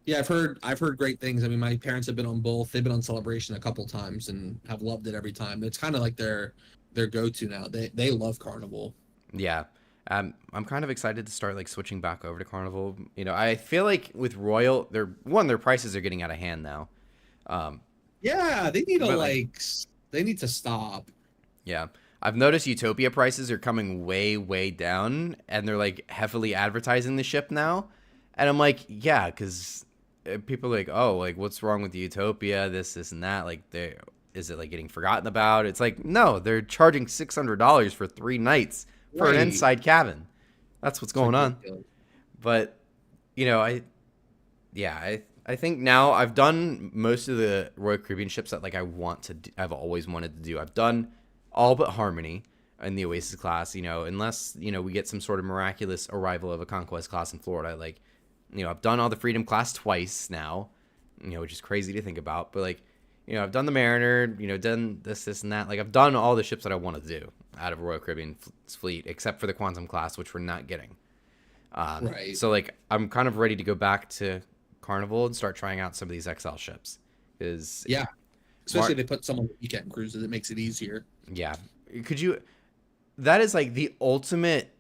Yeah, I've heard great things. I mean, my parents have been on both. They've been on Celebration a couple times and have loved it every time. It's kind of like their go-to now. They love Carnival. Yeah. I'm kind of excited to start like switching back over to Carnival. I feel like with Royal, their prices are getting out of hand now. Yeah, they need they need to stop. Yeah. I've noticed Utopia prices are coming way, way down, and they're like heavily advertising the ship now. And I'm like, yeah, because people are like, oh, like what's wrong with the Utopia? This and that. Like, is it like getting forgotten about? It's like, no, they're charging $600 for 3 nights for an inside cabin. That's what's going on. But, I think now I've done most of the Royal Caribbean ships that like I've always wanted to do. I've done all but Harmony in the Oasis class, unless, we get some sort of miraculous arrival of a Conquest class in Florida. Like, I've done all the Freedom class twice now, which is crazy to think about. But, like, I've done the Mariner, done this and that. Like, I've done all the ships that I want to do out of a Royal Caribbean fleet, except for the Quantum class, which we're not getting. So, like, I'm kind of ready to go back to Carnival and start trying out some of these XL ships. Especially if they put some on the weekend cruises, it makes it easier. Yeah. That is like the ultimate,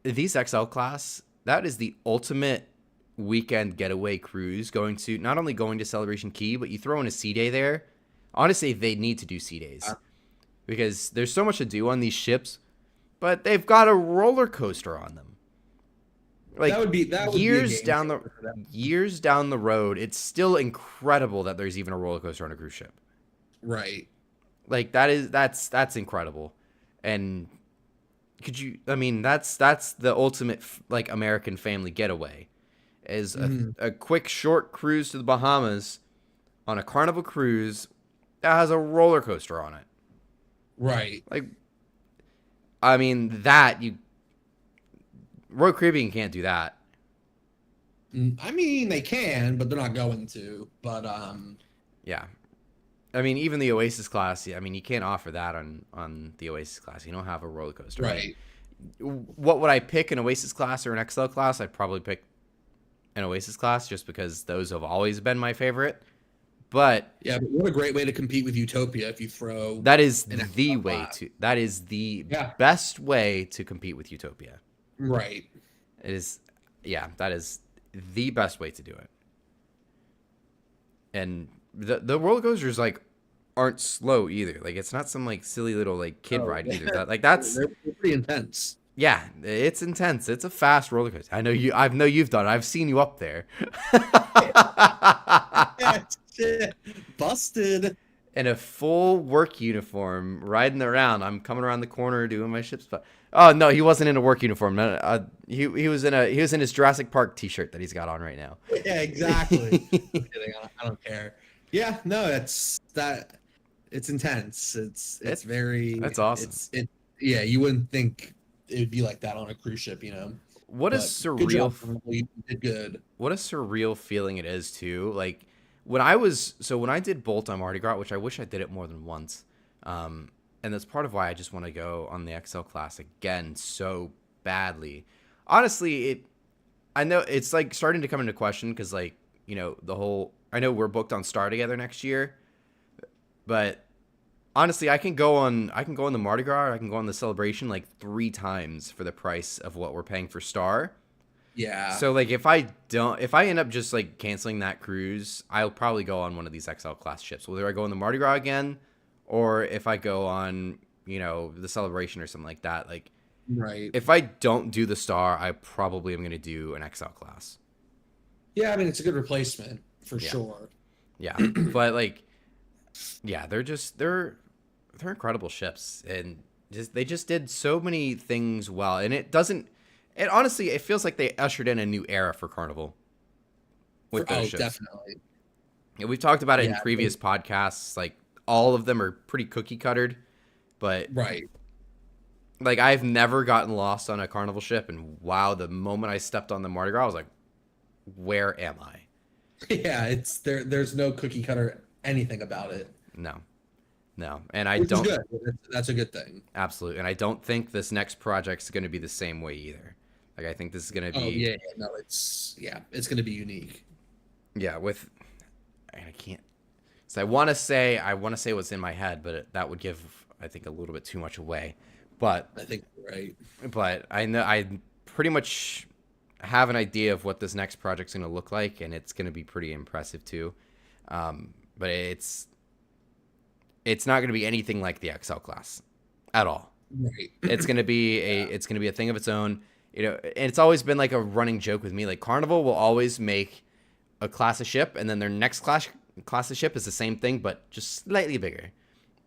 these XL class, that is the ultimate weekend getaway cruise not only going to Celebration Key, but you throw in a sea day there. Honestly, they need to do sea days because there's so much to do on these ships, but they've got a roller coaster on them. Like years down the road, it's still incredible that there's even a roller coaster on a cruise ship. Right. Like that's incredible. And that's the ultimate like American family getaway is a quick short cruise to the Bahamas on a Carnival cruise that has a roller coaster on it. Right. Like, Royal Caribbean can't do that. I mean, they can, but they're not going to. But yeah. Even the Oasis class, you can't offer that on the Oasis class. You don't have a roller coaster. Right. what would I pick, an Oasis class or an XL class? I'd probably pick an Oasis class just because those have always been my favorite. But yeah, but what a great way to compete with Utopia if you throw that is an the XL way class. to that is the Yeah. best way to compete with Utopia. Right. It is, yeah, that is the best way to do it. And the roller coasters like aren't slow either. Like it's not some like silly little like kid ride either. That's They're pretty intense. yeah, it's intense. It's a fast roller coaster. I know you've done it. I've seen you up there. Shit. Busted. In a full work uniform, riding around. I'm coming around the corner doing my ship spot. Oh no, he wasn't in a work uniform. No, he was in his Jurassic Park T-shirt that he's got on right now. Yeah, exactly. I'm kidding. I don't care. Yeah, no, it's intense. It's very. That's awesome. Yeah, you wouldn't think it would be like that on a cruise ship, you know. What a But surreal. good job, you did good. What a surreal feeling it is too. Like when I did Bolt on Mardi Gras, which I wish I did it more than once. And that's part of why I just want to go on the XL class again so badly. Honestly, I know it's like starting to come into question because like, you know, I know we're booked on Star together next year, but honestly, I can go on the Mardi Gras, or I can go on the Celebration like 3 times for the price of what we're paying for Star. Yeah. So like if I end up just like canceling that cruise, I'll probably go on one of these XL class ships. Whether I go on the Mardi Gras again, or if I go on, you know, the Celebration or something like that. Like, right. if I don't do the Star, I probably am going to do an XL class. Yeah, I mean it's a good replacement for sure. Yeah, but like, yeah, they're incredible ships, and they just did so many things well, and it honestly it feels like they ushered in a new era for Carnival with those ships. Definitely. Yeah, we've talked about it in previous podcasts. Like all of them are pretty cookie cuttered, but right. Like I've never gotten lost on a Carnival ship, and wow, the moment I stepped on the Mardi Gras, I was like, where am I? Yeah, it's there's no cookie cutter anything about it. No, and Which is good. That's a good thing. Absolutely, and I don't think this next project's going to be the same way either. Like I think this is going to be. Oh yeah, no, it's going to be unique. Yeah, I can't. So I want to say what's in my head, but that would give I think a little bit too much away. But I think you're right. But I know I pretty much have an idea of what this next project's going to look like, and it's going to be pretty impressive too. But it's not going to be anything like the XL class at all. Right. It's going to be it's going to be a thing of its own. You know, and it's always been like a running joke with me. Like Carnival will always make a class of ship, and then their next class of ship is the same thing, but just slightly bigger.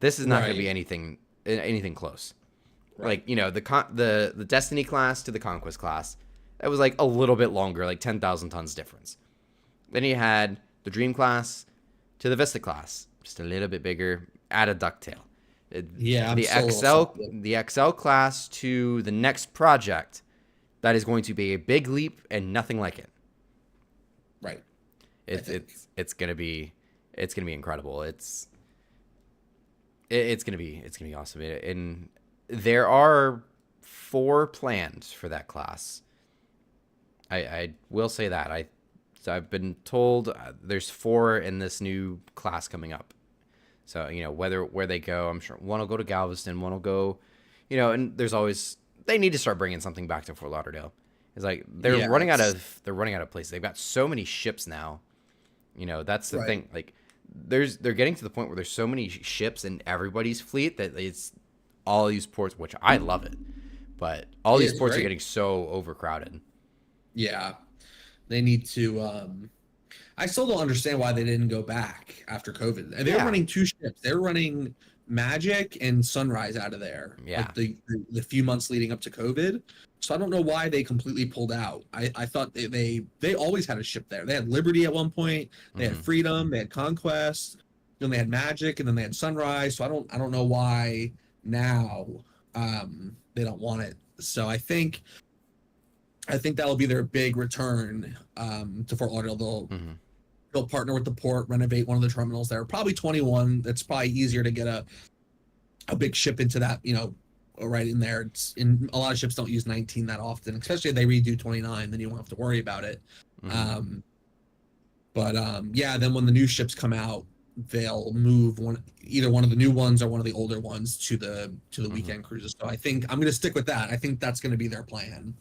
This is not going to be anything close. Right. Like, you know, the Destiny class to the Conquest class, that was like a little bit longer, like 10,000 tons difference. Then you had the Dream class to the Vista class, just a little bit bigger, add a ducktail. Yeah, the XL class to the next project, that is going to be a big leap and nothing like it. Right. It's gonna be incredible. It's gonna be awesome. And there are 4 planned for that class. I will say that I've been told there's 4 in this new class coming up. So you know where they go, I'm sure one will go to Galveston, one will go, you know, and there's always they need to start bringing something back to Fort Lauderdale. It's like they're running out of places. They've got so many ships now. You know, that's the thing. Like they're getting to the point where there's so many ships in everybody's fleet that it's all these ports, which I love it, but all these ports are getting so overcrowded. Yeah, they need to. I still don't understand why they didn't go back after COVID. They were running 2 ships. They were running Magic and Sunrise out of there. Yeah, like the few months leading up to COVID. So I don't know why they completely pulled out. I thought they always had a ship there. They had Liberty at one point. They had Freedom. They had Conquest. Then they had Magic, and then they had Sunrise. So I don't know why now they don't want it. So I think that'll be their big return to Fort Lauderdale. They'll partner with the port, renovate one of the terminals there. Probably 21. That's probably easier to get a big ship into that, you know, right in there. A lot of ships don't use 19 that often, especially if they redo 29, then you won't have to worry about it. Mm-hmm. Yeah, then when the new ships come out, they'll move either one of the new ones or one of the older ones to the mm-hmm. weekend cruises. So I think I'm going to stick with that. I think that's going to be their plan.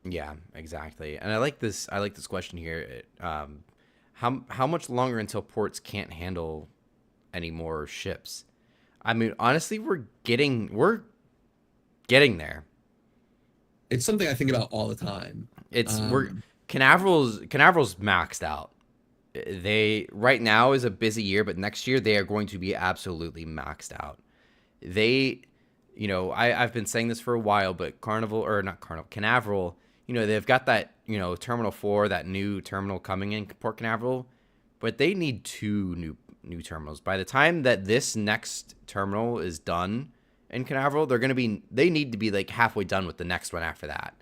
Yeah, exactly. And I like this question here. How much longer until ports can't handle any more ships? I mean, honestly, we're getting there. It's something I think about all the time. Canaveral's maxed out. They right now is a busy year, but next year they are going to be absolutely maxed out. I've been saying this for a while, but Canaveral, they've got that, Terminal 4, that new terminal coming in Port Canaveral, but they need 2 new terminals. By the time that this next terminal is done in Canaveral, they need to be like halfway done with the next one after that.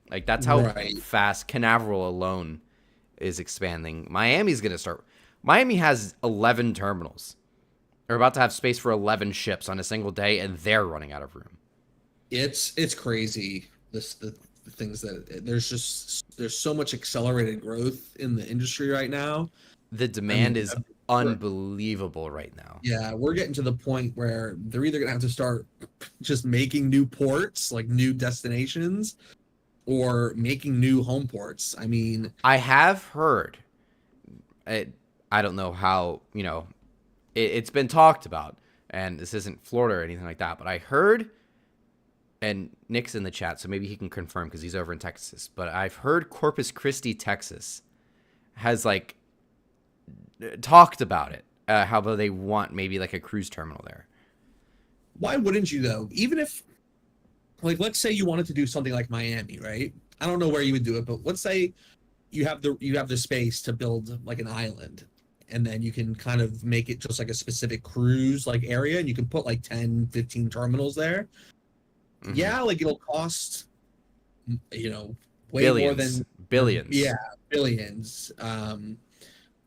Like that's how fast Canaveral alone is expanding. Miami's going to start. Miami has 11 terminals. They're about to have space for 11 ships on a single day, and they're running out of room. It's crazy. The things that there's so much accelerated growth in the industry right now. The demand is unbelievable right now. Yeah, we're getting to the point where they're either going to have to start just making new ports, like new destinations, or making new home ports. I mean, I have heard, I don't know how, it's been talked about, and this isn't Florida or anything like that, but I heard, and Nick's in the chat, so maybe he can confirm because he's over in Texas, but I've heard Corpus Christi, Texas has talked about it, how they want maybe like a cruise terminal there. Why wouldn't you though? Even if, let's say you wanted to do something like Miami, right? I don't know where you would do it, but let's say you have the space to build like an island, and then you can kind of make it just like a specific cruise area, and you can put 10, 15 terminals there. Mm-hmm. Yeah, it'll cost, way billions. more than billions. Yeah, billions.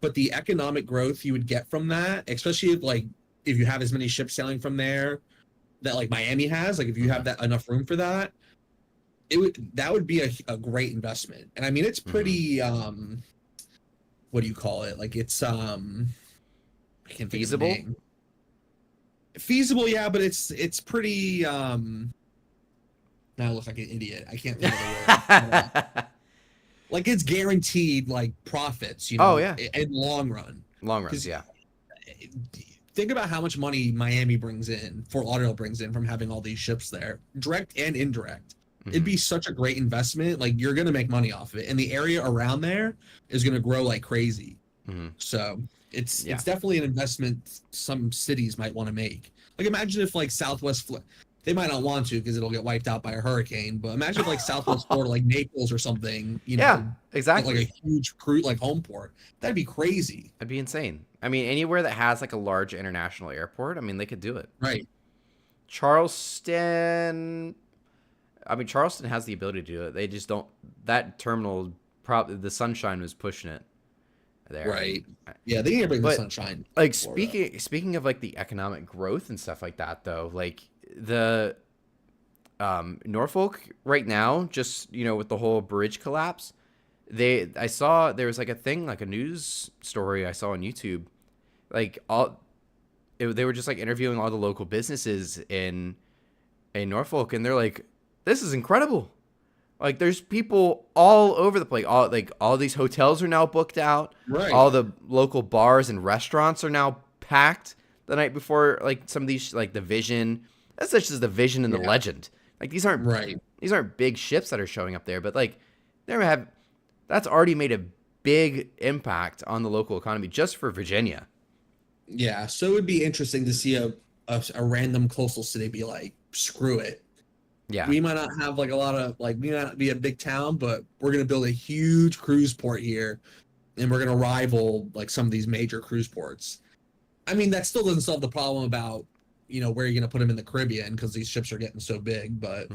But the economic growth you would get from that, especially if you have as many ships sailing from there that Miami has, if you have that enough room for that, that would be a great investment. And I mean, it's pretty what do you call it? It's I can't think feasible. Of the name. Feasible, yeah, but it's pretty now I look like an idiot. I can't think of the word. It's guaranteed profits, Oh yeah. In long run. Yeah. Think about how much money Miami brings in, Fort Lauderdale brings in from having all these ships there, direct and indirect. Mm-hmm. It'd be such a great investment. You're going to make money off of it. And the area around there is going to grow like crazy. Mm-hmm. So it's definitely an investment some cities might want to make. Imagine if Southwest they might not want to because it'll get wiped out by a hurricane, but imagine if Southwest Florida, Naples or something, yeah, exactly. A huge cruise, home port. That'd be crazy. That'd be insane. I mean, anywhere that has a large international airport, I mean, they could do it. Right. Charleston has the ability to do it. They just don't. That terminal, probably the Sunshine was pushing it there. Right. Yeah, they need to bring the Sunshine. Speaking of the economic growth and stuff like that, though, the Norfolk right now, just with the whole bridge collapse, I saw there was a thing, a news story I saw on YouTube, they were just interviewing all the local businesses in Norfolk, and they're like, this is incredible. There's people all over the place. All these hotels are now booked out. Right. All the local bars and restaurants are now packed the night before. Some of these, the Vision. That's such as the Vision and the Legend. These aren't right. These aren't big ships that are showing up there, but that's already made a big impact on the local economy just for Virginia. Yeah, so it would be interesting to see a random coastal city be screw it. Yeah, we might not have a lot of we might not be a big town, but we're gonna build a huge cruise port here, and we're gonna rival some of these major cruise ports. I mean, that still doesn't solve the problem about where you're gonna put them in the Caribbean because these ships are getting so big, but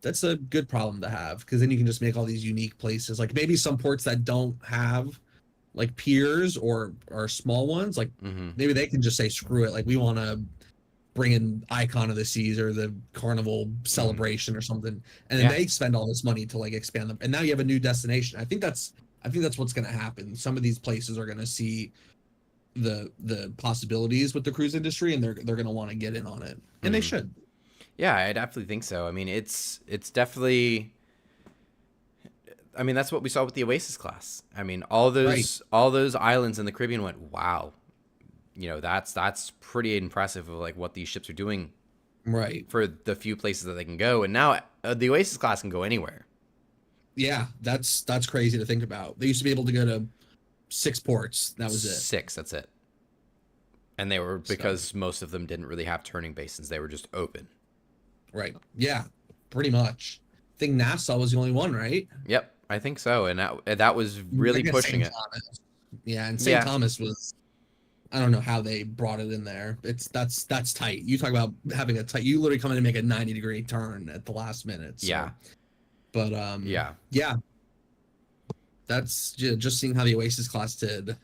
that's a good problem to have because then you can just make all these unique places. Maybe some ports that don't have piers or small ones, maybe they can just say screw it. We want to bringing Icon of the Seas or the Carnival celebration or something, and then they spend all this money to like expand them, and now you have a new destination. I think that's what's going to happen. Some of these places are going to see the possibilities with the cruise industry, and they're going to want to get in on it, and they should. Yeah, I definitely think so. I mean, it's definitely. I mean, that's what we saw with the Oasis class. I mean, all those islands in the Caribbean went, wow. You know, that's pretty impressive of like what these ships are doing, right? For the few places that they can go, and now the Oasis class can go anywhere. Yeah, that's crazy to think about. They used to be able to go to 6 ports. That was it. 6, that's it. And they were because most of them didn't really have turning basins; they were just open. Right. Yeah, pretty much. I think Nassau was the only one, right? Yep, I think so, and that was really pushing it. Thomas. Yeah, and St. Thomas was. I don't know how they brought it in there. That's tight. You talk about having a tight. You literally come in and make a 90-degree turn at the last minute. So. Yeah. But yeah. That's just seeing how the Oasis class did.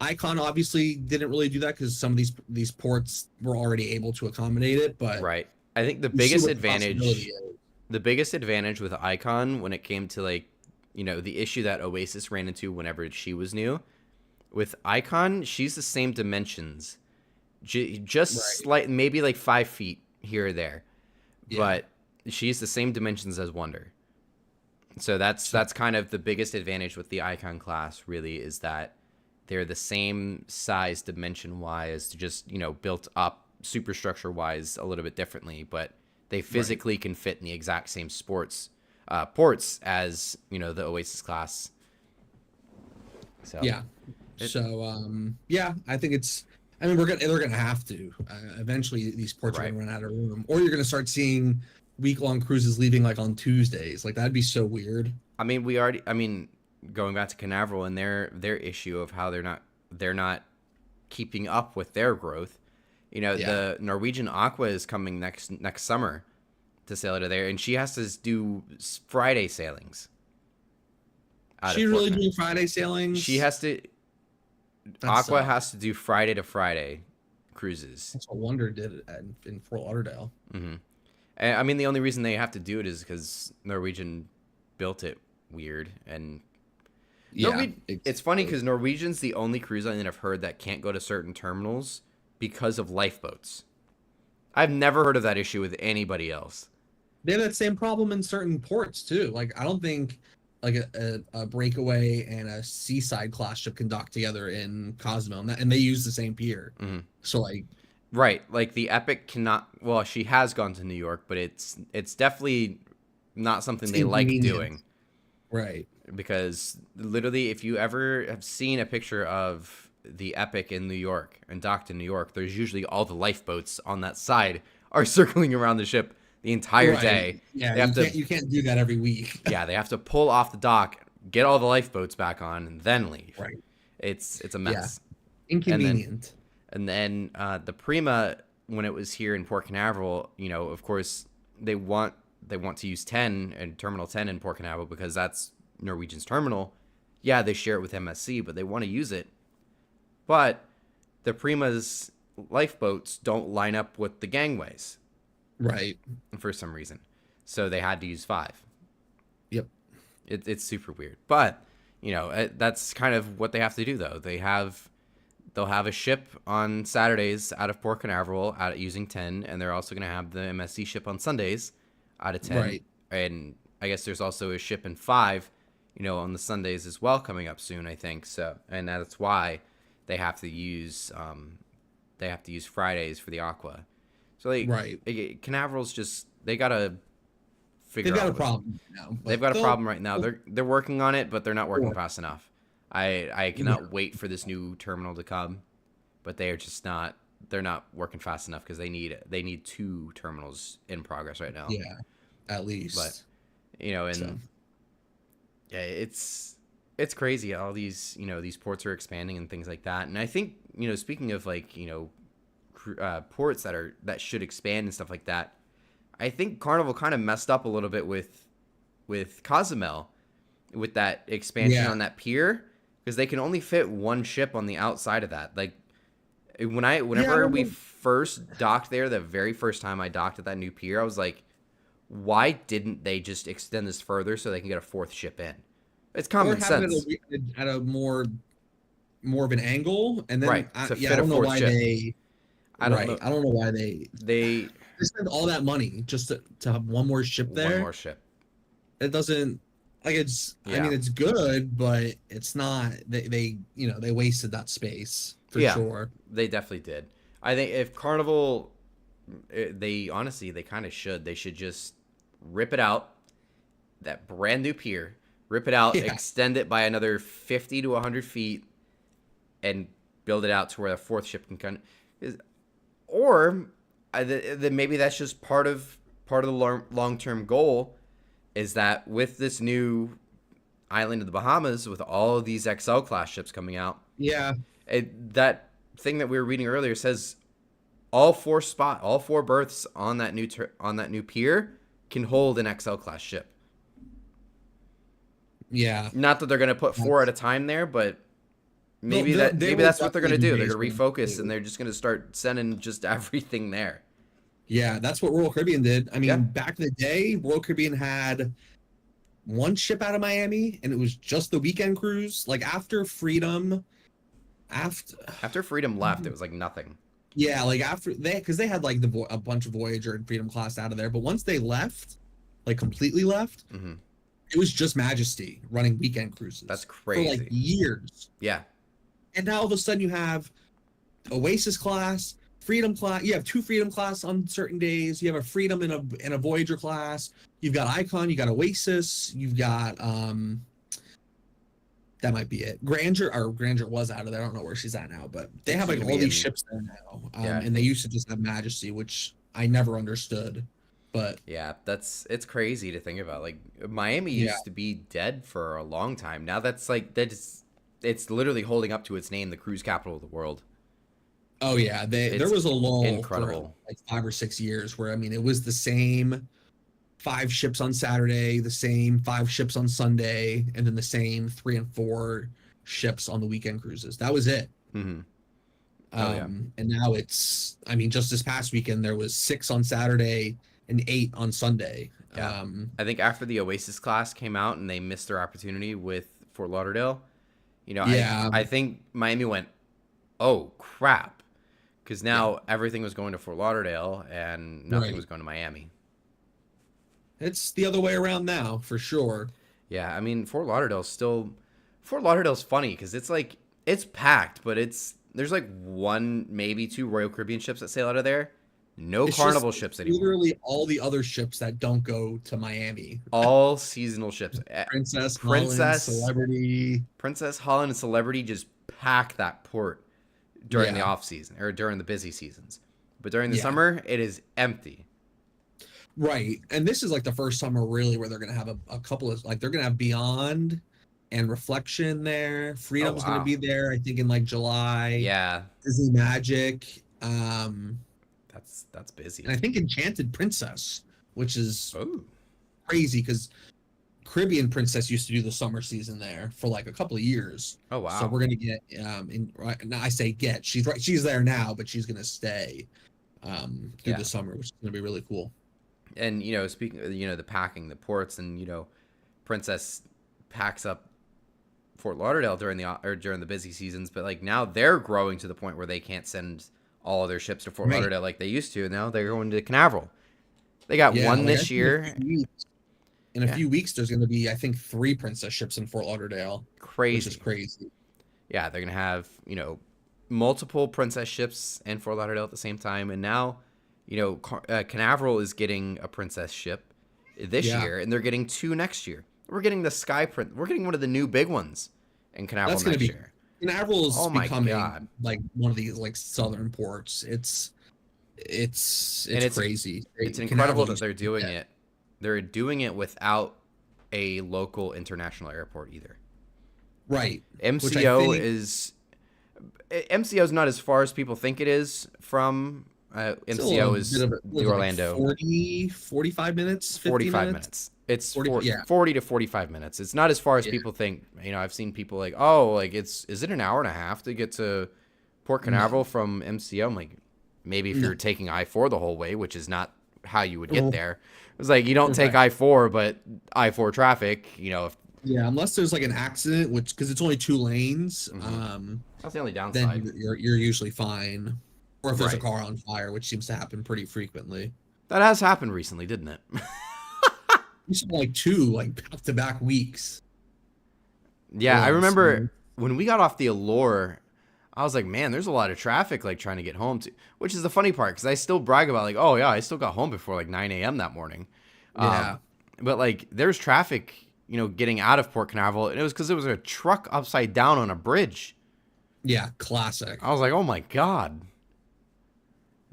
Icon obviously didn't really do that because some of these ports were already able to accommodate it. But right, I think the biggest advantage with Icon when it came to like, you know, the issue that Oasis ran into whenever she was new. With Icon, she's the same dimensions, just slight, maybe like 5 feet here or there, but she's the same dimensions as Wonder. So that's kind of the biggest advantage with the Icon class. Really, is that they're the same size dimension wise, just, you know, built up superstructure wise a little bit differently, but they physically can fit in the exact same ports as, you know, the Oasis class. So yeah. I think I mean, they're gonna have to. Eventually, these ports are gonna run out of room, or you're gonna start seeing week-long cruises leaving like on Tuesdays. Like that'd be so weird. I mean, going back to Carnival and their issue of how they're not keeping up with their growth. You know, the Norwegian Aqua is coming next summer to sail out of there, and she has to do Friday sailings. She's really doing Friday sailings? She has to. Aqua has to do Friday to Friday cruises. That's what Wonder did in Fort Lauderdale. Mm-hmm. And I mean, the only reason they have to do it is because Norwegian built it weird. And it's funny because Norwegian's the only cruise line that I've heard that can't go to certain terminals because of lifeboats. I've never heard of that issue with anybody else. They have that same problem in certain ports too. Like I don't think like a breakaway and a seaside class ship can dock together in Cozumel, and they use the same pier. Mm-hmm. So like, right, like the Epic cannot. Well, she has gone to New York, but it's definitely not something they like doing. Right, because literally, if you ever have seen a picture of the Epic in New York and docked in New York, there's usually all the lifeboats on that side are circling around the ship the entire day. Yeah, you can't do that every week. Yeah, they have to pull off the dock, get all the lifeboats back on, and then leave. Right. It's a mess. Yeah. Inconvenient. And then the Prima, when it was here in Port Canaveral, you know, of course, they want to use 10 and Terminal 10 in Port Canaveral because that's Norwegian's terminal. Yeah, they share it with MSC, but they want to use it. But the Prima's lifeboats don't line up with the gangways. Right. For some reason. So they had to use 5. Yep. It's super weird. But, you know, that's kind of what they have to do, though. They'll have a ship on Saturdays out of Port Canaveral using 10, and they're also going to have the MSC ship on Sundays out of 10. Right. And I guess there's also a ship in 5, you know, on the Sundays as well coming up soon, I think. So, and that's why they have to use Fridays for the Aqua. So like, Canaveral's just they gotta figure out. They've got a problem now. They've got a problem right now. They're working on it, but they're not working fast enough. I cannot wait for this new terminal to come, but they are just not. They're not working fast enough because they need 2 terminals in progress right now. Yeah, at least. But you know, yeah, it's crazy. All these these ports are expanding and things like that. And I think speaking of like ports that should expand and stuff like that, I think Carnival kind of messed up a little bit with Cozumel with that expansion on that pier because they can only fit 1 ship on the outside of that. Like Whenever we first docked there, the very first time I docked at that new pier, I was like, why didn't they just extend this further so they can get a fourth ship in? It's common sense. At a more of an angle, and then Right, I to fit a don't know fourth why ship. I don't know why they spend all that money just to have one more ship there. One more ship. It doesn't I mean, it's good, but it's not. They wasted that space for sure. They definitely did. I think if Carnival, they kind of should. They should just rip it out, that brand new pier, rip it out, extend it by another 50 to 100 feet, and build it out to where the fourth ship can come. Or then maybe that's just part of the long-term goal, is that with this new island of the Bahamas, with all of these XL class ships coming out, that thing that we were reading earlier says all four berths on that new pier can hold an XL class ship. Yeah. Not that they're going to put four at a time there, but maybe that's what they're going to do. They're going to refocus, and they're just going to start sending just everything there. Yeah, that's what Royal Caribbean did. I mean, back in the day, Royal Caribbean had one ship out of Miami, and it was just the weekend cruise. Like after Freedom left, it was like nothing. Yeah, like because they had like a bunch of Voyager and Freedom class out of there, but once they left, like completely left, it was just Majesty running weekend cruises. That's crazy. For like years. Yeah. And now all of a sudden you have Oasis class, Freedom class. You have two Freedom class on certain days. You have a Freedom and a Voyager class. You've got Icon. You got Oasis. You've got that might be it. Grandeur was out of there. I don't know where she's at now, but they have like all these ships there now. And they used to just have Majesty, which I never understood. But yeah, it's crazy to think about. Like Miami used to be dead for a long time. Now it's literally holding up to its name, the cruise capital of the world. Oh yeah, there was a lull for like 5 or 6 years where it was the same 5 ships on Saturday, the same 5 ships on Sunday, and then the same 3 and 4 ships on the weekend cruises. That was it. Mm-hmm. And now it's just this past weekend there was 6 on Saturday and 8 on Sunday. Yeah. I think after the Oasis class came out and they missed their opportunity with Fort Lauderdale, I think Miami went, oh crap. Because now everything was going to Fort Lauderdale and nothing was going to Miami. It's the other way around now, for sure. Yeah, I mean, Fort Lauderdale's funny because it's packed, but there's like 1, maybe 2 Royal Caribbean ships that sail out of there. No Carnival ships anymore. Literally all the other ships that don't go to Miami. All seasonal ships. Princess, Holland, Celebrity. Princess, Holland, and Celebrity just pack that port during the off season or during the busy seasons. But during the summer, it is empty. Right. And this is like the first summer really where they're going to have a couple of, like, they're going to have Beyond and Reflection there. Freedom's going to be there, I think, in like July. Yeah. Disney Magic. That's busy. And I think Enchanted Princess, which is crazy because Caribbean Princess used to do the summer season there for like a couple of years. Oh wow! So we're gonna get now I say get. She's there now, but she's gonna stay through the summer, which is gonna be really cool. And speaking of, the packing, the ports, and Princess packs up Fort Lauderdale during the busy seasons, but like now they're growing to the point where they can't send all of their ships to Fort Lauderdale like they used to, and now they're going to Canaveral. They got one this year. In a few weeks, there's going to be, I think, 3 Princess ships in Fort Lauderdale. Crazy. Which is crazy. Yeah, they're going to have, multiple Princess ships in Fort Lauderdale at the same time. And now, Canaveral is getting a Princess ship this year, and they're getting 2 next year. We're getting the Sky Prince. We're getting one of the new big ones in Canaveral next year. Canaveral is becoming like one of these like southern ports. It's crazy. It's incredible that they're doing it. They're doing it without a local international airport either. Right. MCO is not as far as people think it is from MCO is the Orlando. 45 minutes, 45 minutes. It's 40 to 45 minutes. It's not as far as people think. I've seen people like, is it an hour and a half to get to Port Canaveral from MCO. I'm like, maybe if No. you're taking I-4 the whole way, which is not how you would get Oh. there. It was like, you don't take Right. I-4, but I-4 traffic, if Yeah, unless there's like an accident, which because it's only 2 lanes, that's the only downside. then you're usually fine. Or if there's a Right. car on fire, which seems to happen pretty frequently. That has happened recently, didn't it? We saw like 2 like back-to-back weeks. Yeah, I Once. remember when we got off the Allure, I was like, man, there's a lot of traffic like trying to get home to, which is the funny part because I still brag about like, oh yeah, I still got home before like 9 a.m. that morning. Yeah. But like there's traffic, getting out of Port Canaveral, and it was because there was a truck upside down on a bridge. Yeah, classic. I was like, oh my God.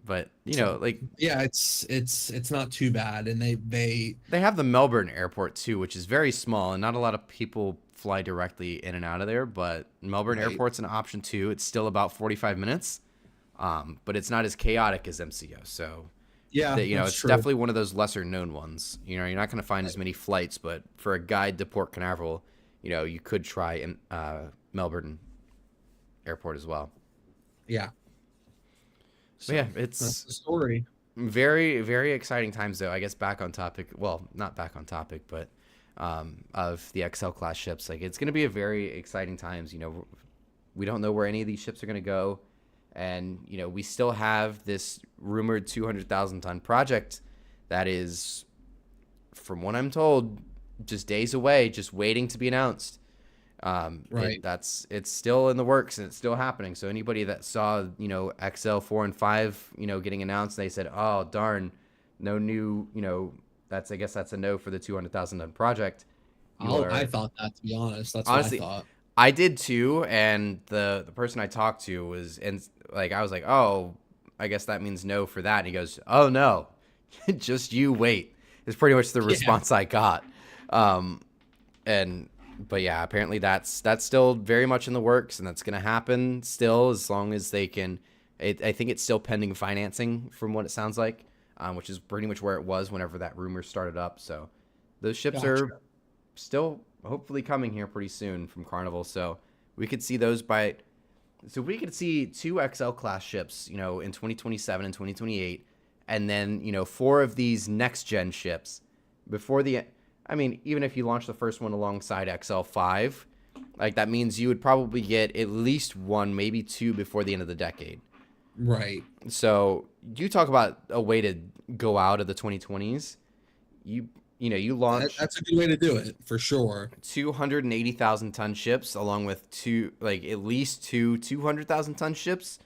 But like Yeah, it's not too bad, and they they have the Melbourne airport too, which is very small and not a lot of people fly directly in and out of there, but Melbourne Right. airport's an option too. It's still about 45 minutes. But it's not as chaotic as MCO. So yeah, that's it's true. definitely one of those lesser known ones. You're not going to find as many flights, but for a guide to Port Canaveral, you could try in Melbourne airport as well. Yeah. But yeah, That's it's the story. very, very exciting times though. I guess back on topic. Well, not back on topic, but of the XL class ships. Like it's going to be a very exciting times. We don't know where any of these ships are going to go. And, we still have this rumored 200,000 ton project that is, from what I'm told, just days away, just waiting to be announced. Right. It's still in the works and it's still happening. So anybody that saw, XL 4 and 5, getting announced, they said, oh, darn, no new, I guess that's a no for the 200,000 ton project. I thought that, to be honest. That's Honestly, what I thought. I did too, and the person I talked to was, and like I was like, oh, I guess that means no for that. And he goes, oh no, just you wait. Is pretty much the response I got. But yeah, apparently that's still very much in the works, and that's gonna happen still as long as they can. I think it's still pending financing from what it sounds like, which is pretty much where it was whenever that rumor started up. So those ships are still hopefully coming here pretty soon from Carnival, so we could see those so we could see 2 XL class ships, in 2027 and 2028, and then 4 of these next gen ships before even if you launch the first one alongside XL5, like that means you would probably get at least 1, maybe 2 before the end of the decade. Right. So you talk about a way to go out of the 2020s. You launch. That's a good way to do it, for sure. 280,000 ton ships, along with at least 200,000 ton ships.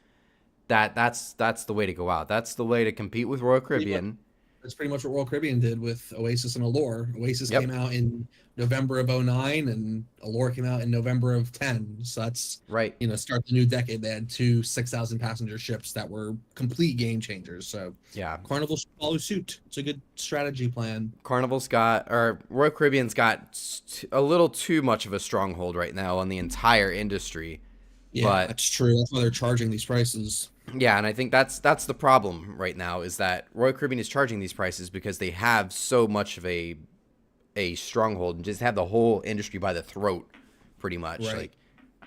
That's the way to go out. That's the way to compete with Royal Caribbean. That's pretty much what Royal Caribbean did with Oasis and Allure. Oasis Yep. came out in November of 2009, and Allure came out in November of 2010. So that's Right. Start the new decade. They had 2 6,000 passenger ships that were complete game changers. So Yeah. Carnival should follow suit. It's a good strategy plan. Royal Caribbean's got a little too much of a stronghold right now on the entire industry. Yeah, But that's true. That's why they're charging these prices. yeah, and I think that's the problem right now is that Royal Caribbean is charging these prices because they have so much of a stronghold and just have the whole industry by the throat, pretty much. Right.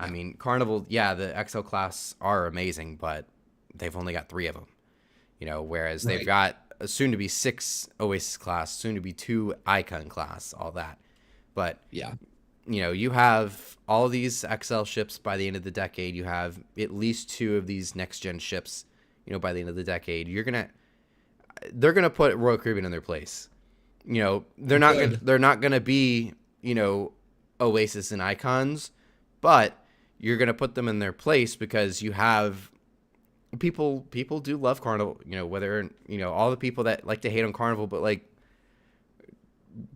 Like, Carnival, yeah, the XL class are amazing, but they've only got 3 of them. Whereas they've got a soon to be 6 Oasis class, soon to be 2 Icon class, all that. But Yeah. you have all these XL ships by the end of the decade. You have at least 2 of these next gen ships, by the end of the decade. They're gonna put Royal Caribbean in their place. They're not gonna be, Oasis and Icons, but you're gonna put them in their place because you have people do love Carnival. Whether all the people that like to hate on Carnival, but like.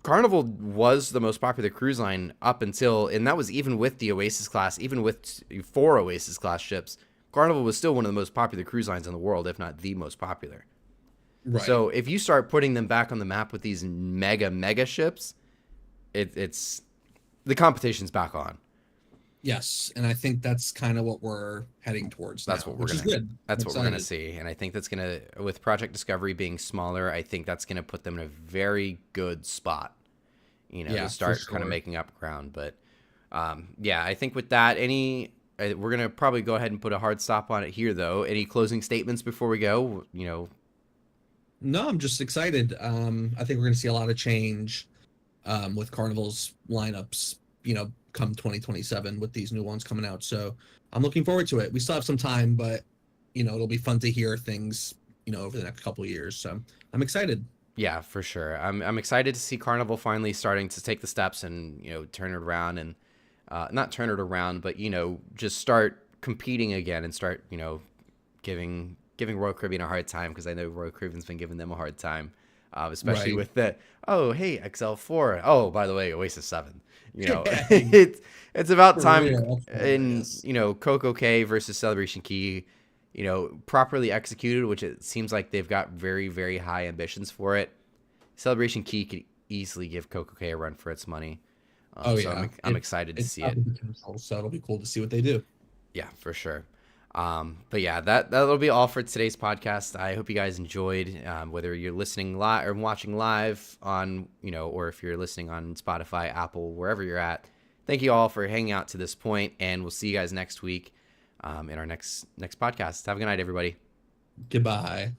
Carnival was the most popular cruise line up until, and that was even with the Oasis class, even with 4 Oasis class ships. Carnival was still one of the most popular cruise lines in the world, if not the most popular. Right. So if you start putting them back on the map with these mega ships, it's the competition's back on. Yes, and I think that's kind of what we're heading towards. That's now, what we're which gonna. is good. That's I'm what we're gonna excited. see, and I think that's gonna, with Project Discovery being smaller, I think that's gonna put them in a very good spot. Yeah, to start for kind of sure. making up ground. But yeah, I think with that, any we're gonna probably go ahead and put a hard stop on it here, though. Any closing statements before we go? No, I'm just excited. I think we're gonna see a lot of change with Carnival's lineups. Come 2027 with these new ones coming out. So I'm looking forward to it. We still have some time, but it'll be fun to hear things over the next couple of years. So I'm excited. Yeah, for sure. I'm excited to see Carnival finally starting to take the steps and turn it around and not turn it around, but just start competing again and start giving Royal Caribbean a hard time, because I know Royal Caribbean's been giving them a hard time, especially Right. with the XL4. Oh, by the way, Oasis 7. It's about time. In Coco Cay versus Celebration Key, properly executed, which it seems like they've got very, very high ambitions for it. Celebration Key could easily give Coco Cay a run for its money. So I'm excited to see it. So it'll be cool to see what they do. Yeah, for sure. But yeah, that'll be all for today's podcast. I hope you guys enjoyed, whether you're listening live or watching live on, or if you're listening on Spotify, Apple, wherever you're at. Thank you all for hanging out to this point, and we'll see you guys next week in our next podcast. Have a good night, everybody. Goodbye.